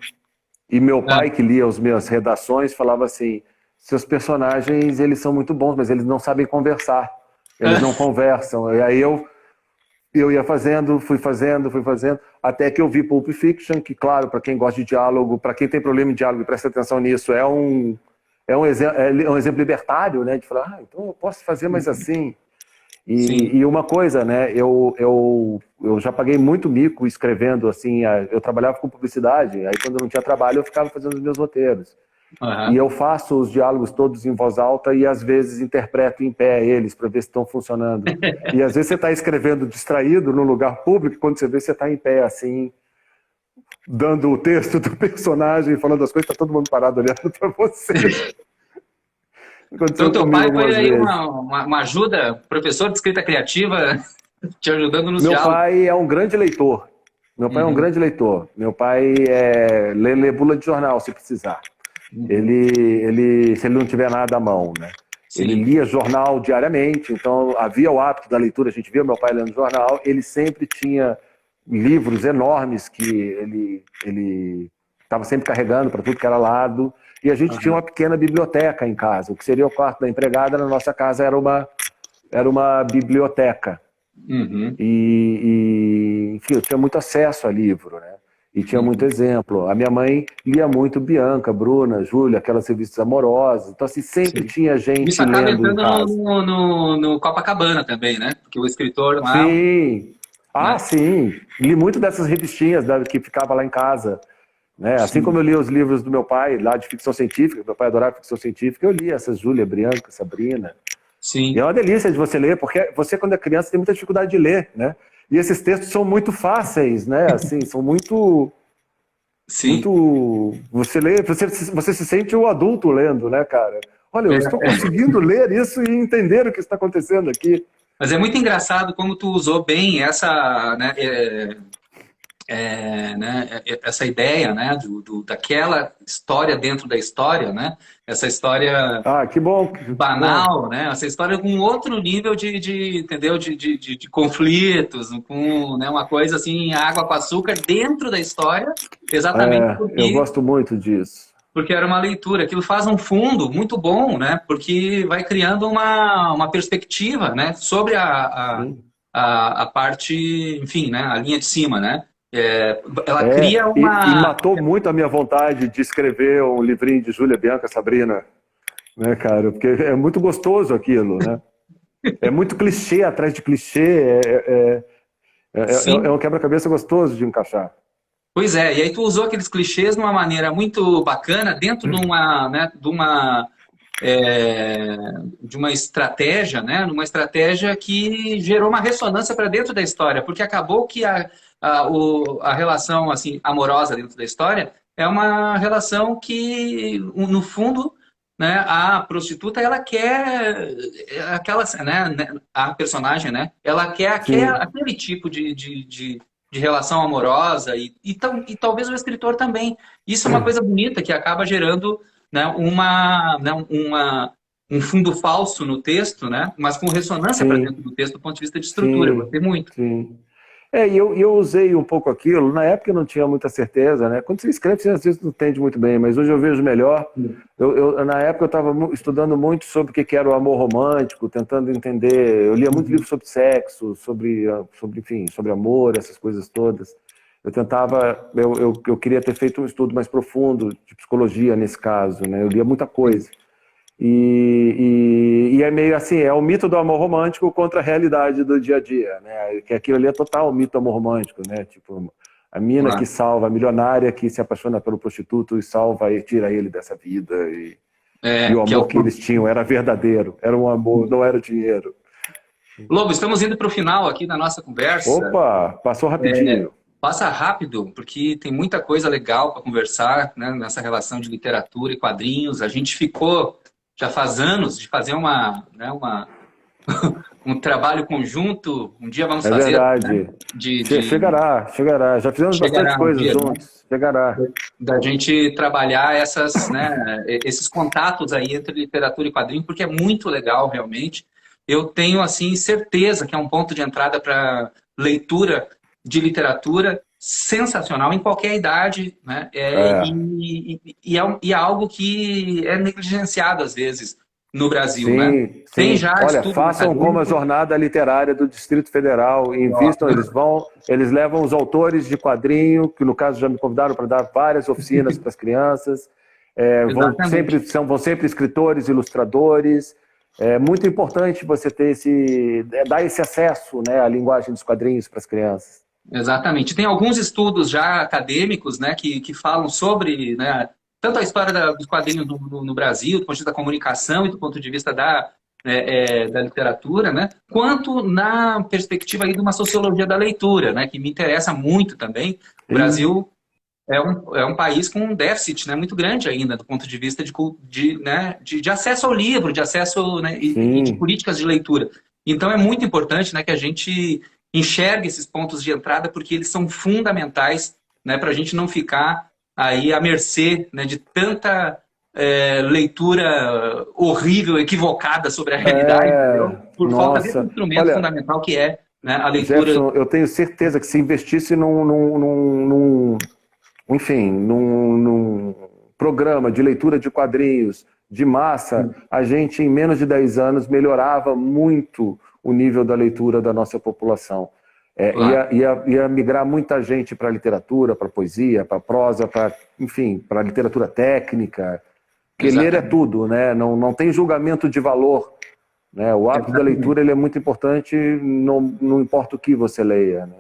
E meu
Ah,
pai, que lia as minhas redações, falava assim: seus personagens, eles são muito bons, mas eles não sabem conversar. Eles não conversam. E aí eu ia fui fazendo, até que eu vi Pulp Fiction, que, claro, para quem gosta de diálogo, para quem tem problema em diálogo e presta atenção nisso, é um exemplo libertário, né? De falar, então eu posso fazer mais assim.
sim.
E uma coisa, né? Eu já paguei muito mico escrevendo, assim, eu trabalhava com publicidade, aí quando eu não tinha trabalho eu ficava fazendo os meus roteiros. E
Aham.
eu faço os diálogos todos em voz alta e às vezes interpreto em pé eles para ver se estão funcionando. E às vezes você está escrevendo distraído num lugar público, quando você vê você está em pé assim, dando o texto do personagem, falando as coisas, está todo mundo parado olhando para você.
Então,
Aconteceu
teu
comigo
pai foi
algumas
aí
vezes.
uma ajuda, professor de escrita criativa, te ajudando nos
Meu
diálogos.
pai é um grande leitor. Meu pai é um
Uhum,
grande leitor. Meu pai lê bula de jornal, se precisar.
uhum.
Se ele não tiver nada à mão, né? Ele
Sim.
lia jornal diariamente, então havia o hábito da leitura, a gente via meu pai lendo jornal, ele sempre tinha livros enormes que ele estava sempre carregando para tudo que era lado, e a gente tinha
Aham.
uma pequena biblioteca em casa, o que seria o quarto da empregada, na nossa casa era uma biblioteca.
Uhum,
Enfim, eu tinha muito acesso a livro, né? E tinha muito
uhum.
exemplo. A minha mãe lia muito Bianca, Bruna, Júlia, aquelas revistas amorosas. Então, assim, sempre
Sim.
tinha
Isso
gente
acaba
lendo em
entrando
casa.
no Copacabana também, né? Porque o escritor lá,
Sim. Ah,
né?
sim. Li muito dessas revistinhas que ficava lá em casa. Né? Assim como
Sim,
eu li os livros do meu pai, lá de ficção científica, meu pai adorava ficção científica, eu li essas Júlia, Bianca, Sabrina. E é
sim,
uma delícia de você ler, porque você, quando é criança, tem muita dificuldade de ler, né? E esses textos são muito fáceis, né? Assim, são
sim.
você lê, você se sente um adulto lendo, né, cara? Olha, eu estou
É,
conseguindo ler isso e entender o que está acontecendo aqui.
mas é muito engraçado como tu usou bem essa, né, essa ideia, né, daquela história dentro da história, né? Essa história
Ah, que bom, que bom.
banal, né? Essa história com outro nível entendeu? De conflitos, com, né, uma coisa assim, água com açúcar dentro da história, exatamente
Eu gosto muito disso.
porque era uma leitura. Aquilo faz um fundo muito bom, né? Porque vai criando uma perspectiva, né? Sobre
Sim.
a parte, enfim, né? A linha de cima, né? Ela cria
E
uma...
matou muito a minha vontade de escrever um livrinho de Júlia, Bianca, Sabrina, né, cara? Porque é muito gostoso aquilo, né? É muito clichê atrás de clichê, é um
Sim,
quebra-cabeça gostoso de encaixar.
pois é. E aí tu usou aqueles clichês de uma maneira muito bacana dentro né, é, de uma estratégia, né? Numa estratégia que gerou uma ressonância para dentro da história, porque acabou que a relação assim amorosa dentro da história é uma relação que, no fundo, né, a prostituta ela quer aquela, né, a personagem, né, ela quer
Sim,
aquele tipo de relação amorosa e talvez o escritor também. Isso é uma coisa bonita que acaba gerando, né, um fundo falso no texto, né, mas com ressonância para dentro
sim,
do texto do ponto de vista de estrutura. Eu
sim,
gostei muito.
sim. E eu usei um pouco aquilo, na época eu não tinha muita certeza, né? Quando você escreve, você às vezes não entende muito bem, mas hoje eu vejo melhor. Na época eu estava estudando muito sobre o que era o amor romântico, tentando entender. Eu lia muito livro
Uhum.
sobre sexo, enfim, sobre amor, essas coisas todas. eu queria ter feito um estudo mais profundo de psicologia nesse caso, né? Eu lia muita coisa. E é meio assim, é o mito do amor romântico contra a realidade do dia a dia, né? Que aquilo ali é total mito do amor romântico, né? Tipo, a mina que salva, a milionária que se apaixona pelo prostituto e salva e tira ele dessa vida. E o amor que eles tinham era verdadeiro, era um amor, não era dinheiro.
Lobo, estamos indo para o final aqui da nossa conversa.
Opa, passou rapidinho.
Passa rápido, porque tem muita coisa legal para conversar, né, nessa relação de literatura e quadrinhos. A gente ficou, já faz anos, de fazer um trabalho conjunto. Um dia vamos fazer. É
verdade. Né, chegará. Já fizemos bastante coisa juntos. Né? Chegará.
Da gente trabalhar esses contatos aí entre literatura e quadrinho, porque é muito legal, realmente. Eu tenho, assim, certeza que é um ponto de entrada para leitura de literatura sensacional em qualquer idade, né? E é algo que é negligenciado, às vezes, no Brasil,
sim,
né?
Sim.
Tem já
Olha, façam como a Jornada Literária do Distrito Federal, invistam, eles levam os autores de quadrinho, que no caso já me convidaram para dar várias oficinas para as crianças, vão sempre escritores, ilustradores. É muito importante você dar esse acesso, né, à linguagem dos quadrinhos para as crianças.
Exatamente. Tem alguns estudos já acadêmicos, né, que falam sobre, né, tanto a história dos quadrinhos no Brasil, do ponto de vista da comunicação e do ponto de vista da literatura, né, quanto na perspectiva aí de uma sociologia da leitura, né, que me interessa muito também. O Brasil é um país com um déficit, né, muito grande ainda do ponto de vista de acesso ao livro, de acesso, né, e de políticas de leitura. Então é muito importante, né, que a gente enxergue esses pontos de entrada, porque eles são fundamentais, né, para a gente não ficar aí à mercê, né, de tanta leitura horrível, equivocada sobre a realidade, por falta desse instrumento fundamental que é, né, a leitura.
Jefferson, eu tenho certeza que se investisse enfim, num programa de leitura de quadrinhos de massa, a gente, em menos de 10 anos, melhorava muito o nível da leitura da nossa população. Ia migrar muita gente para a literatura, para a poesia, para a prosa, enfim, para a literatura técnica, porque ler é tudo, né? Não tem julgamento de valor. Né? O hábito da leitura ele é muito importante, não importa o que você leia, né?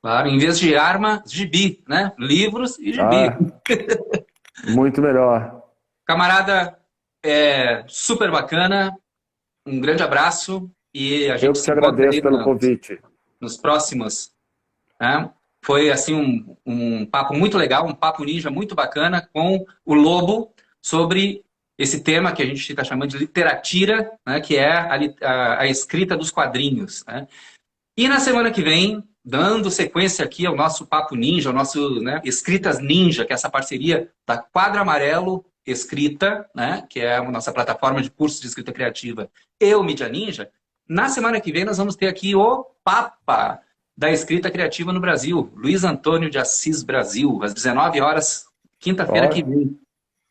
Claro, em vez de arma, gibi, né? Livros e gibi.
Muito melhor.
Camarada, super bacana. Um grande abraço e a gente
Eu que te agradeço pelo convite.
Nos próximos. Né? Foi assim um papo muito legal, um papo ninja muito bacana com o Lobo sobre esse tema que a gente está chamando de literatira, né? Que é a escrita dos quadrinhos. Né? E na semana que vem, dando sequência aqui ao nosso Papo Ninja, ao nosso, né, Escritas Ninja, que é essa parceria da Quadro Amarelo Escrita, né, que é a nossa plataforma de cursos de escrita criativa, e o Mídia Ninja. Na semana que vem nós vamos ter aqui o Papa da escrita criativa no Brasil, Luiz Antônio de Assis Brasil, às 19 horas, quinta-feira que vem.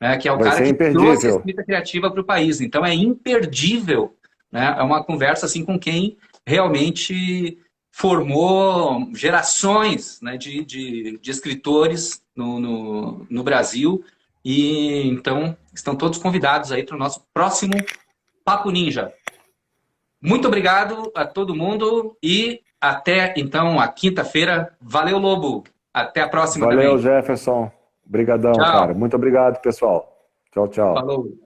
Né, que é o cara que trouxe a escrita criativa para o país. Então é imperdível. Né, é uma conversa assim com quem realmente formou gerações, né, de escritores no Brasil. E então estão todos convidados aí para o nosso próximo Papo Ninja. Muito obrigado a todo mundo e até então a quinta-feira. Valeu, Lobo. Até a próxima.
Valeu,
também.
Jefferson. Obrigadão, cara. Muito obrigado, pessoal. Tchau, tchau.
Falou.